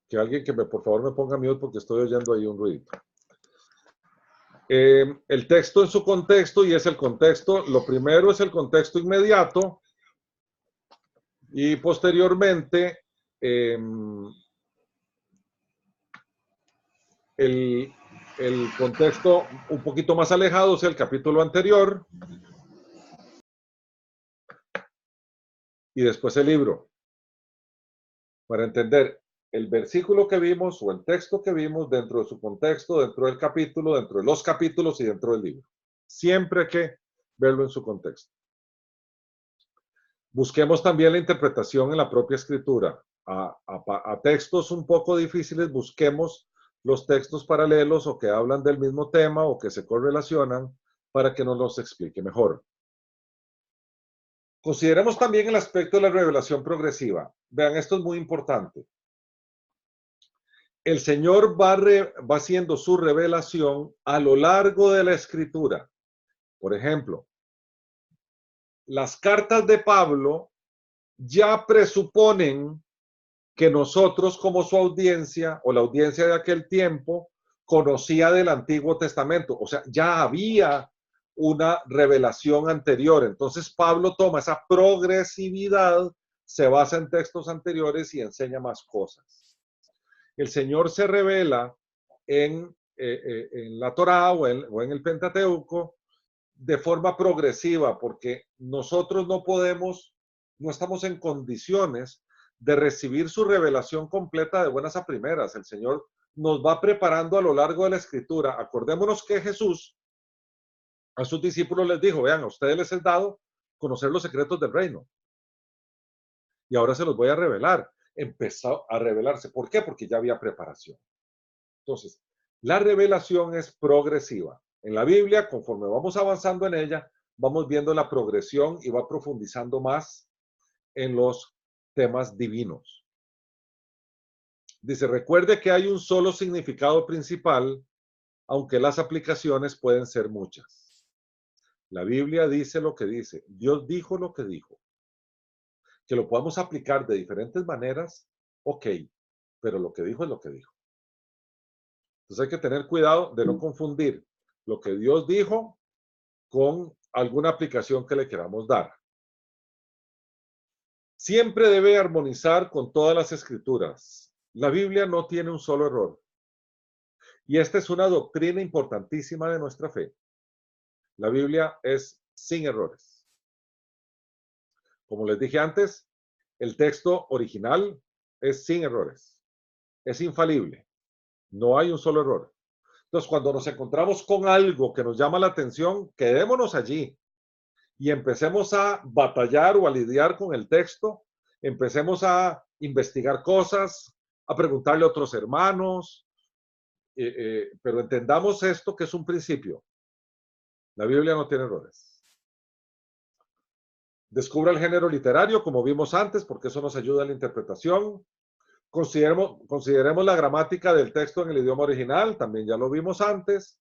Que alguien que por favor me ponga mute porque estoy oyendo ahí un ruidito. El texto en su contexto, y es el contexto, lo primero es el contexto inmediato y posteriormente el contexto un poquito más alejado, o sea, el capítulo anterior, y después el libro, para entender el versículo que vimos o el texto que vimos dentro de su contexto, dentro del capítulo, dentro de los capítulos y dentro del libro. Siempre que verlo en su contexto. Busquemos también la interpretación en la propia escritura. A textos un poco difíciles, busquemos los textos paralelos o que hablan del mismo tema o que se correlacionan para que nos los explique mejor. Consideremos también el aspecto de la revelación progresiva. Vean, esto es muy importante. El Señor va haciendo su revelación a lo largo de la escritura. Por ejemplo, las cartas de Pablo ya presuponen que nosotros como su audiencia o la audiencia de aquel tiempo conocía del Antiguo Testamento. O sea, ya había una revelación anterior. Entonces Pablo toma esa progresividad, se basa en textos anteriores y enseña más cosas. El Señor se revela en la Torá o en el Pentateuco de forma progresiva, porque nosotros no estamos en condiciones de recibir su revelación completa de buenas a primeras. El Señor nos va preparando a lo largo de la Escritura. Acordémonos que Jesús a sus discípulos les dijo, vean, a ustedes les es dado conocer los secretos del reino. Y ahora se los voy a revelar. Empezó a revelarse. ¿Por qué? Porque ya había preparación. Entonces, la revelación es progresiva. En la Biblia, conforme vamos avanzando en ella, vamos viendo la progresión y va profundizando más en los temas divinos. Dice, recuerde que hay un solo significado principal, aunque las aplicaciones pueden ser muchas. La Biblia dice lo que dice. Dios dijo lo que dijo. Que lo podamos aplicar de diferentes maneras, ok, pero lo que dijo es lo que dijo. Entonces hay que tener cuidado de no confundir lo que Dios dijo con alguna aplicación que le queramos dar. Siempre debe armonizar con todas las escrituras. La Biblia no tiene un solo error. Y esta es una doctrina importantísima de nuestra fe. La Biblia es sin errores. Como les dije antes, el texto original es sin errores. Es infalible. No hay un solo error. Entonces, cuando nos encontramos con algo que nos llama la atención, quedémonos allí y empecemos a batallar o a lidiar con el texto, empecemos a investigar cosas, a preguntarle a otros hermanos, pero entendamos esto que es un principio. La Biblia no tiene errores. Descubra el género literario, como vimos antes, porque eso nos ayuda a la interpretación. Consideremos la gramática del texto en el idioma original, también ya lo vimos antes.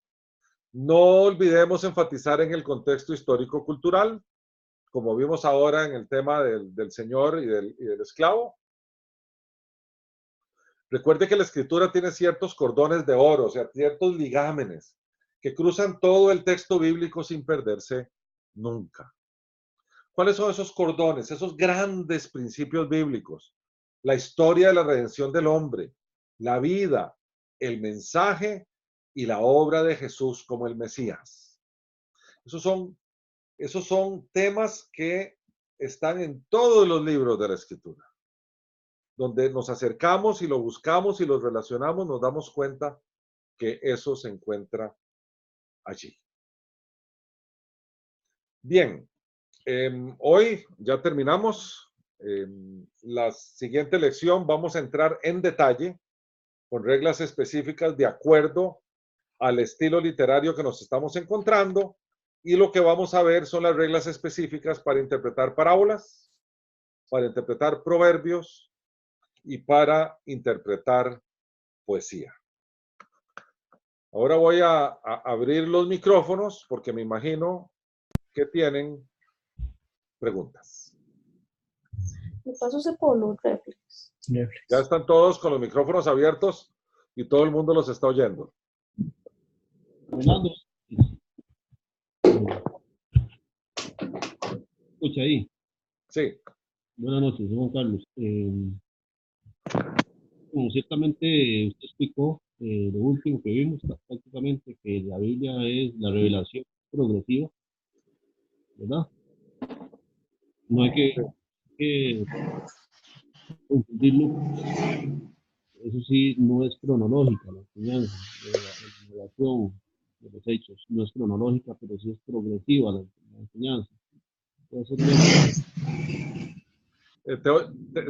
No olvidemos enfatizar en el contexto histórico-cultural, como vimos ahora en el tema del señor y del esclavo. Recuerde que la escritura tiene ciertos cordones de oro, o sea, ciertos ligámenes que cruzan todo el texto bíblico sin perderse nunca. ¿Cuáles son esos cordones, esos grandes principios bíblicos? La historia de la redención del hombre, la vida, el mensaje y la obra de Jesús como el Mesías. Esos son temas que están en todos los libros de la Escritura. Donde nos acercamos y lo buscamos y los relacionamos, nos damos cuenta que eso se encuentra allí. Bien, hoy ya terminamos. La siguiente lección vamos a entrar en detalle con reglas específicas de acuerdo al estilo literario que nos estamos encontrando, y lo que vamos a ver son las reglas específicas para interpretar parábolas, para interpretar proverbios y para interpretar poesía. Ahora voy a abrir los micrófonos porque me imagino que tienen preguntas. Me paso ese polo, Reflex. Ya están todos con los micrófonos abiertos y todo el mundo los está oyendo. Fernando. Escucha ahí. Sí. Buenas noches, Juan Carlos. Como ciertamente usted explicó, lo último que vimos prácticamente que la Biblia es la revelación progresiva, ¿verdad? No hay que confundirlo. Eso sí, no es cronológica la enseñanza, la revelación de los hechos. No es cronológica, pero sí es progresiva la enseñanza. Puede ser una-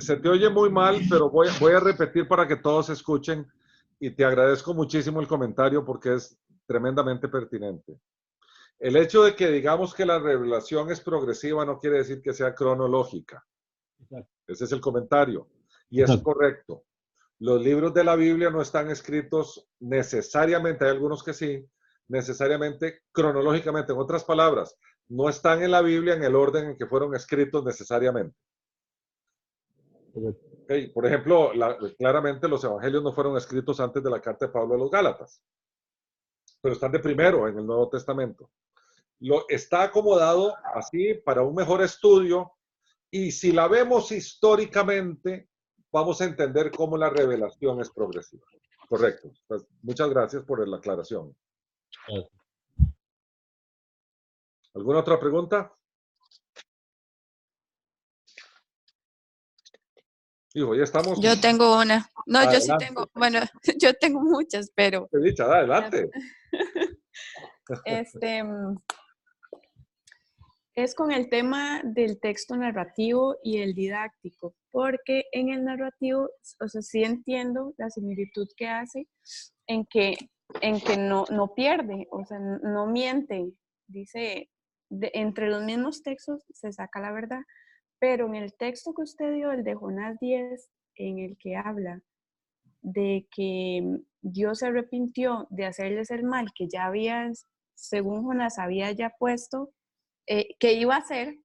Se te oye muy mal, pero voy a repetir para que todos escuchen y te agradezco muchísimo el comentario porque es tremendamente pertinente. El hecho de que digamos que la revelación es progresiva no quiere decir que sea cronológica. Exacto. Ese es el comentario. Y es correcto. Los libros de la Biblia no están escritos necesariamente, hay algunos que sí, necesariamente cronológicamente. En otras palabras, no están en la Biblia en el orden en que fueron escritos necesariamente. Okay. Por ejemplo, claramente los evangelios no fueron escritos antes de la carta de Pablo a los Gálatas, pero están de primero en el Nuevo Testamento. Está acomodado así para un mejor estudio y si la vemos históricamente, vamos a entender cómo la revelación es progresiva. Correcto. Pues, muchas gracias por la aclaración. Gracias. ¿Alguna otra pregunta? Hijo, ya estamos. Yo tengo una. No, Adelante. yo sí tengo, bueno, yo tengo muchas, pero Qué dicha, adelante. Es con el tema del texto narrativo y el didáctico, porque en el narrativo, o sea, sí entiendo la similitud que hace en que no pierde, o sea, no miente, dice, entre los mismos textos se saca la verdad, pero en el texto que usted dio, el de Jonás 10, en el que habla de que Dios se arrepintió de hacerles el mal que ya había, según Jonás, había ya puesto, que iba a hacer,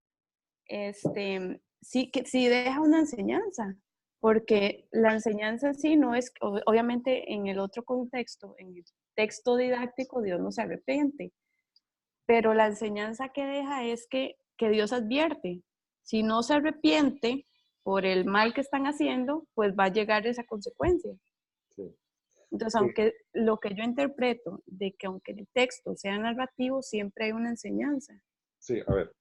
sí deja una enseñanza, porque la enseñanza sí no es, obviamente en el otro contexto, en el texto didáctico, Dios no se arrepiente, pero la enseñanza que deja es que Dios advierte, si no se arrepiente por el mal que están haciendo, pues va a llegar esa consecuencia. Sí. Entonces, aunque lo que yo interpreto de que aunque el texto sea narrativo, siempre hay una enseñanza. Sí, a ver.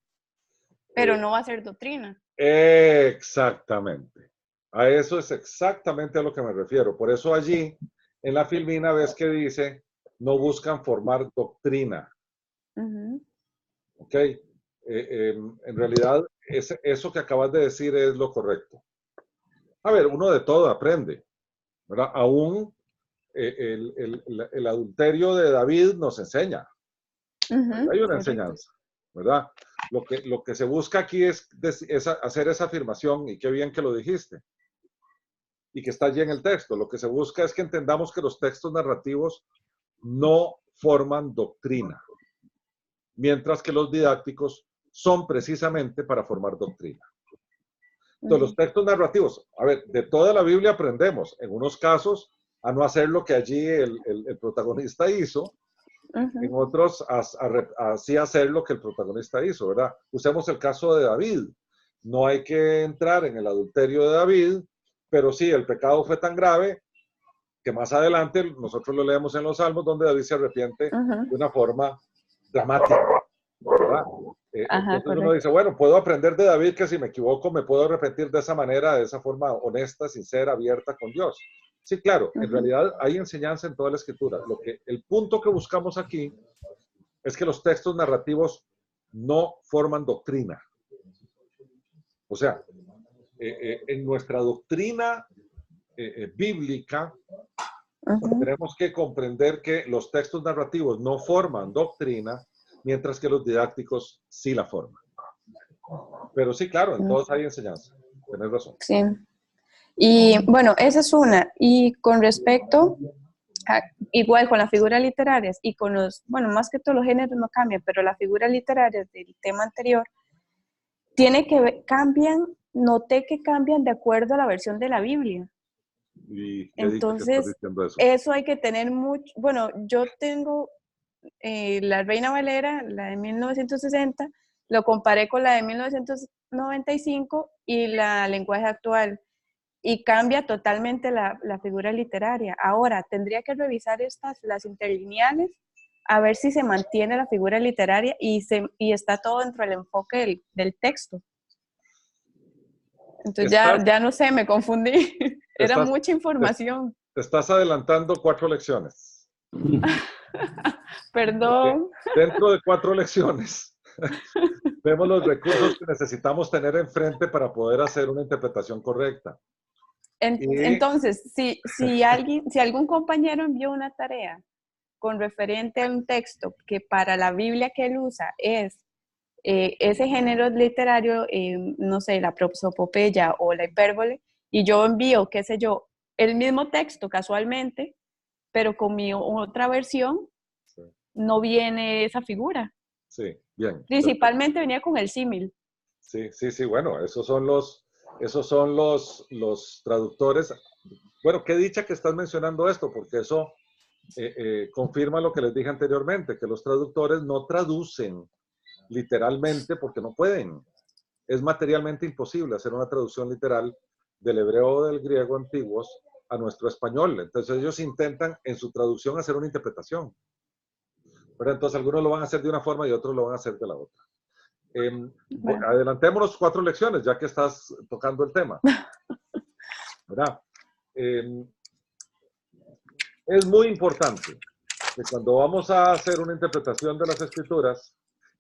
Pero no va a ser doctrina. Exactamente. A eso es exactamente a lo que me refiero. Por eso allí, en la filmina, ves que dice, no buscan formar doctrina. ¿Ok? En realidad, eso que acabas de decir es lo correcto. A ver, uno de todo aprende, ¿verdad? Aún el adulterio de David nos enseña. Hay una enseñanza, ¿verdad? Lo que se busca aquí es hacer esa afirmación, y qué bien que lo dijiste, y que está allí en el texto. Lo que se busca es que entendamos que los textos narrativos no forman doctrina, mientras que los didácticos son precisamente para formar doctrina. Entonces, los textos narrativos, a ver, de toda la Biblia aprendemos, en unos casos, a no hacer lo que allí el protagonista hizo, en otros, así hacer lo que el protagonista hizo, ¿verdad? Usemos el caso de David. No hay que entrar en el adulterio de David, pero sí, el pecado fue tan grave que más adelante nosotros lo leemos en los Salmos, donde David se arrepiente de una forma dramática, ¿verdad? Entonces uno dice, bueno, puedo aprender de David que si me equivoco me puedo arrepentir de esa manera, de esa forma honesta, sincera, abierta con Dios. Sí, claro, en realidad hay enseñanza en toda la escritura. El punto que buscamos aquí es que los textos narrativos no forman doctrina. O sea, en nuestra doctrina bíblica, tenemos que comprender que los textos narrativos no forman doctrina, mientras que los didácticos sí la forman. Pero sí, claro, en todos hay enseñanza. Tenés razón. Sí. Y bueno, esa es una. Y con respecto, igual con las figuras literarias y con los, bueno, más que todos los géneros no cambian, pero las figuras literarias del tema anterior, tiene que ver, noté que cambian de acuerdo a la versión de la Biblia. Y entonces, eso hay que tener mucho, bueno, yo tengo la Reina Valera, la de 1960, lo comparé con la de 1995 y la lenguaje actual. Y cambia totalmente la figura literaria. Ahora, tendría que revisar las interlineales, a ver si se mantiene la figura literaria y está todo dentro del enfoque del texto. Entonces ya no sé, me confundí. Era mucha información. Te estás adelantando 4 lecciones. Perdón. Dentro de 4 lecciones, vemos los recursos que necesitamos tener enfrente para poder hacer una interpretación correcta. Entonces, si algún compañero envió una tarea con referente a un texto que para la Biblia que él usa es ese género literario, no sé, la prosopopeya o la hipérbole, y yo envío, qué sé yo, el mismo texto casualmente, pero con mi otra versión, Sí, no viene esa figura. sí, bien. Principalmente venía con el símil. Sí, bueno, esos son los traductores. Bueno, qué dicha que estás mencionando esto, porque eso confirma lo que les dije anteriormente, que los traductores no traducen literalmente porque no pueden. Es materialmente imposible hacer una traducción literal del hebreo o del griego antiguos a nuestro español. Entonces ellos intentan en su traducción hacer una interpretación. Pero entonces algunos lo van a hacer de una forma y otros lo van a hacer de la otra. Bueno. Adelantémonos 4 lecciones, ya que estás tocando el tema. ¿Verdad? Es muy importante que cuando vamos a hacer una interpretación de las escrituras,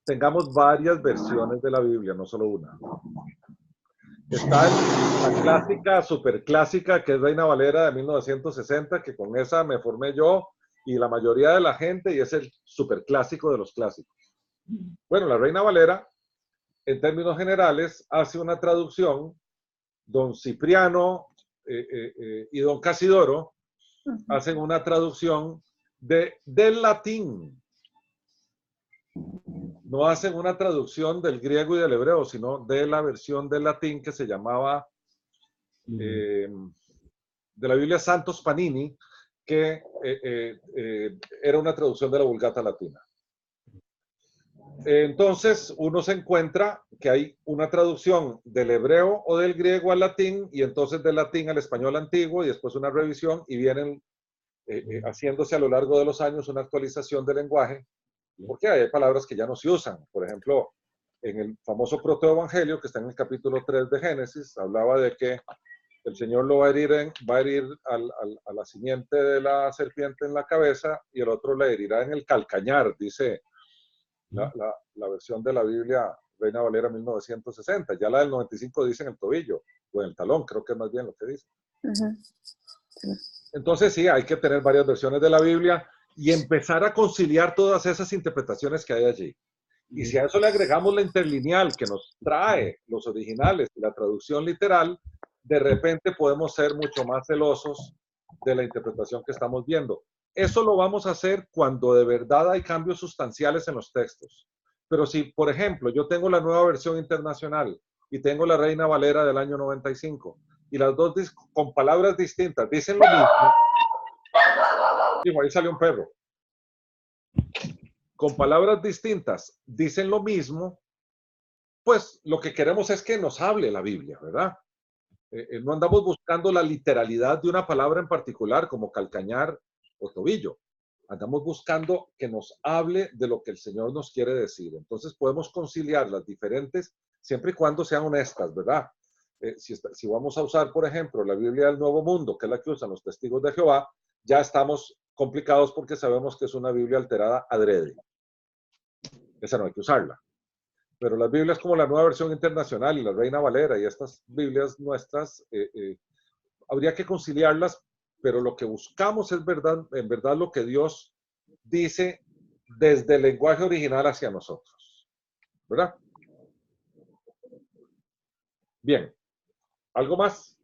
tengamos varias versiones de la Biblia, no solo una. Está la clásica, super clásica, que es Reina Valera de 1960, que con esa me formé yo y la mayoría de la gente, y es el super clásico de los clásicos. Bueno, la Reina Valera, en términos generales, hace una traducción, don Cipriano y don Casidoro hacen una traducción del latín. No hacen una traducción del griego y del hebreo, sino de la versión del latín que se llamaba de la Biblia Santos Panini, que era una traducción de la Vulgata Latina. Entonces uno se encuentra que hay una traducción del hebreo o del griego al latín, y entonces del latín al español antiguo, y después una revisión, y vienen haciéndose a lo largo de los años una actualización del lenguaje, porque hay palabras que ya no se usan. Por ejemplo, en el famoso protoevangelio, que está en el capítulo 3 de Génesis, hablaba de que el Señor lo va a herir a la simiente de la serpiente en la cabeza, y el otro le herirá en el calcañar, dice la versión de la Biblia Reina Valera 1960. Ya la del 95 dice en el tobillo, o en el talón, creo que es más bien lo que dice. Entonces sí, hay que tener varias versiones de la Biblia y empezar a conciliar todas esas interpretaciones que hay allí. Y si a eso le agregamos la interlineal que nos trae los originales y la traducción literal, de repente podemos ser mucho más celosos de la interpretación que estamos viendo. Eso lo vamos a hacer cuando de verdad hay cambios sustanciales en los textos. Pero si, por ejemplo, yo tengo la nueva versión internacional y tengo la Reina Valera del año 95, y las dos con palabras distintas dicen lo mismo, digo, ahí salió un perro, con palabras distintas dicen lo mismo, pues lo que queremos es que nos hable la Biblia, ¿verdad? No andamos buscando la literalidad de una palabra en particular, como calcañar o tobillo. Andamos buscando que nos hable de lo que el Señor nos quiere decir. Entonces podemos conciliar las diferentes, siempre y cuando sean honestas, ¿verdad? Si vamos a usar, por ejemplo, la Biblia del Nuevo Mundo, que es la que usan los testigos de Jehová, ya estamos complicados porque sabemos que es una Biblia alterada adrede. Esa no hay que usarla. Pero las Biblias como la Nueva Versión Internacional y la Reina Valera y estas Biblias nuestras, habría que conciliarlas, pero lo que buscamos es verdad, en verdad lo que Dios dice desde el lenguaje original hacia nosotros. ¿Verdad? Bien. ¿Algo más?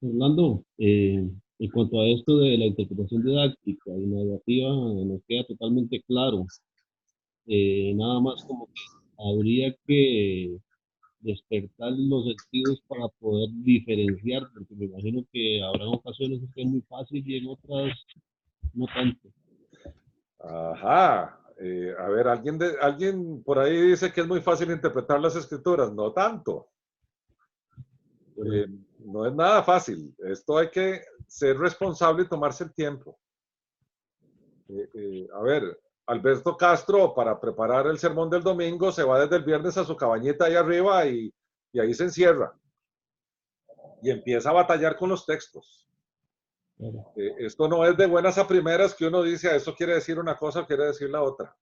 Orlando, en cuanto a esto de la interpretación didáctica y narrativa, nos queda totalmente claro. Nada más como que habría que despertar los sentidos para poder diferenciar, porque me imagino que habrá ocasiones que es muy fácil y en otras no tanto. Ajá. A ver, alguien por ahí dice que es muy fácil interpretar las escrituras. No tanto. No es nada fácil. Esto hay que ser responsable y tomarse el tiempo. A ver, Alberto Castro, para preparar el sermón del domingo, se va desde el viernes a su cabañita ahí arriba y ahí se encierra. Y empieza a batallar con los textos. Claro. Esto no es de buenas a primeras que uno dice, eso quiere decir una cosa o quiere decir la otra.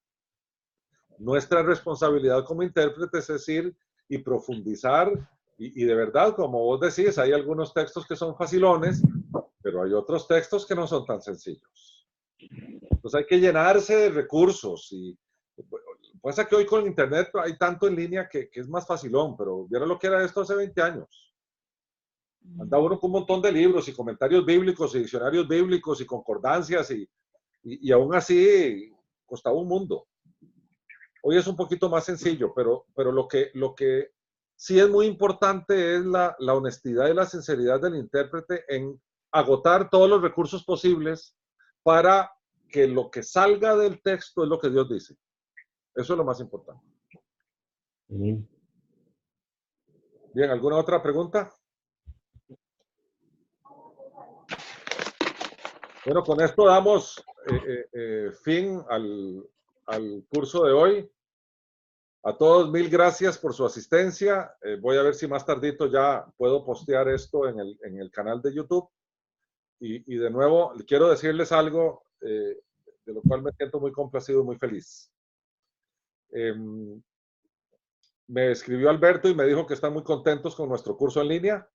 Nuestra responsabilidad como intérpretes es ir y profundizar y de verdad, como vos decís, hay algunos textos que son facilones, pero hay otros textos que no son tan sencillos. Entonces hay que llenarse de recursos y pasa que hoy con el internet hay tanto en línea que es más facilón, pero vieron lo que era esto hace 20 años. Andaba uno con un montón de libros y comentarios bíblicos y diccionarios bíblicos y concordancias y aún así costaba un mundo. Hoy es un poquito más sencillo, pero lo que sí es muy importante es la honestidad y la sinceridad del intérprete en agotar todos los recursos posibles para que lo que salga del texto es lo que Dios dice. Eso es lo más importante. Amén. Bien, ¿alguna otra pregunta? Bueno, con esto damos fin al curso de hoy. A todos, mil gracias por su asistencia. Voy a ver si más tardito ya puedo postear esto en el canal de YouTube. Y de nuevo, quiero decirles algo de lo cual me siento muy complacido y muy feliz. Me escribió Alberto y me dijo que están muy contentos con nuestro curso en línea,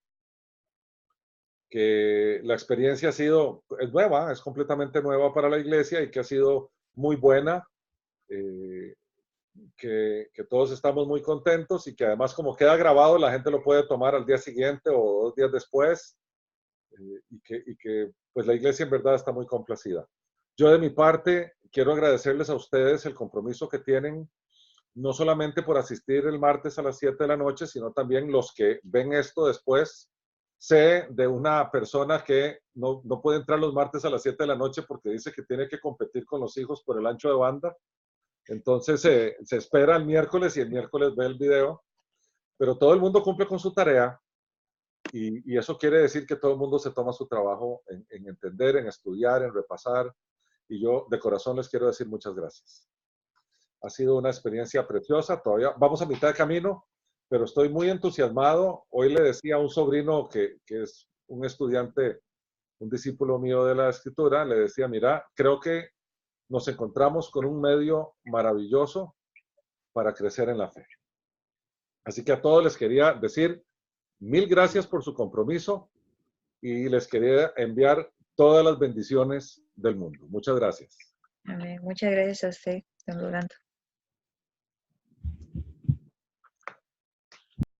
que la experiencia es nueva, es completamente nueva para la iglesia y que ha sido muy buena. Que todos estamos muy contentos y que además como queda grabado la gente lo puede tomar al día siguiente o 2 días después y que pues la iglesia en verdad está muy complacida. Yo de mi parte quiero agradecerles a ustedes el compromiso que tienen, no solamente por asistir el martes a las 7 de la noche, sino también los que ven esto después. Sé de una persona que no puede entrar los martes a las 7 de la noche porque dice que tiene que competir con los hijos por el ancho de banda. Entonces se espera el miércoles y el miércoles ve el video, pero todo el mundo cumple con su tarea y eso quiere decir que todo el mundo se toma su trabajo en entender, en estudiar, en repasar y yo de corazón les quiero decir muchas gracias. Ha sido una experiencia preciosa, todavía vamos a mitad de camino, pero estoy muy entusiasmado. Hoy le decía a un sobrino que es un estudiante, un discípulo mío de la escritura, le decía, mira, creo que nos encontramos con un medio maravilloso para crecer en la fe. Así que a todos les quería decir mil gracias por su compromiso y les quería enviar todas las bendiciones del mundo. Muchas gracias. Amén. Muchas gracias a usted, don Rolando.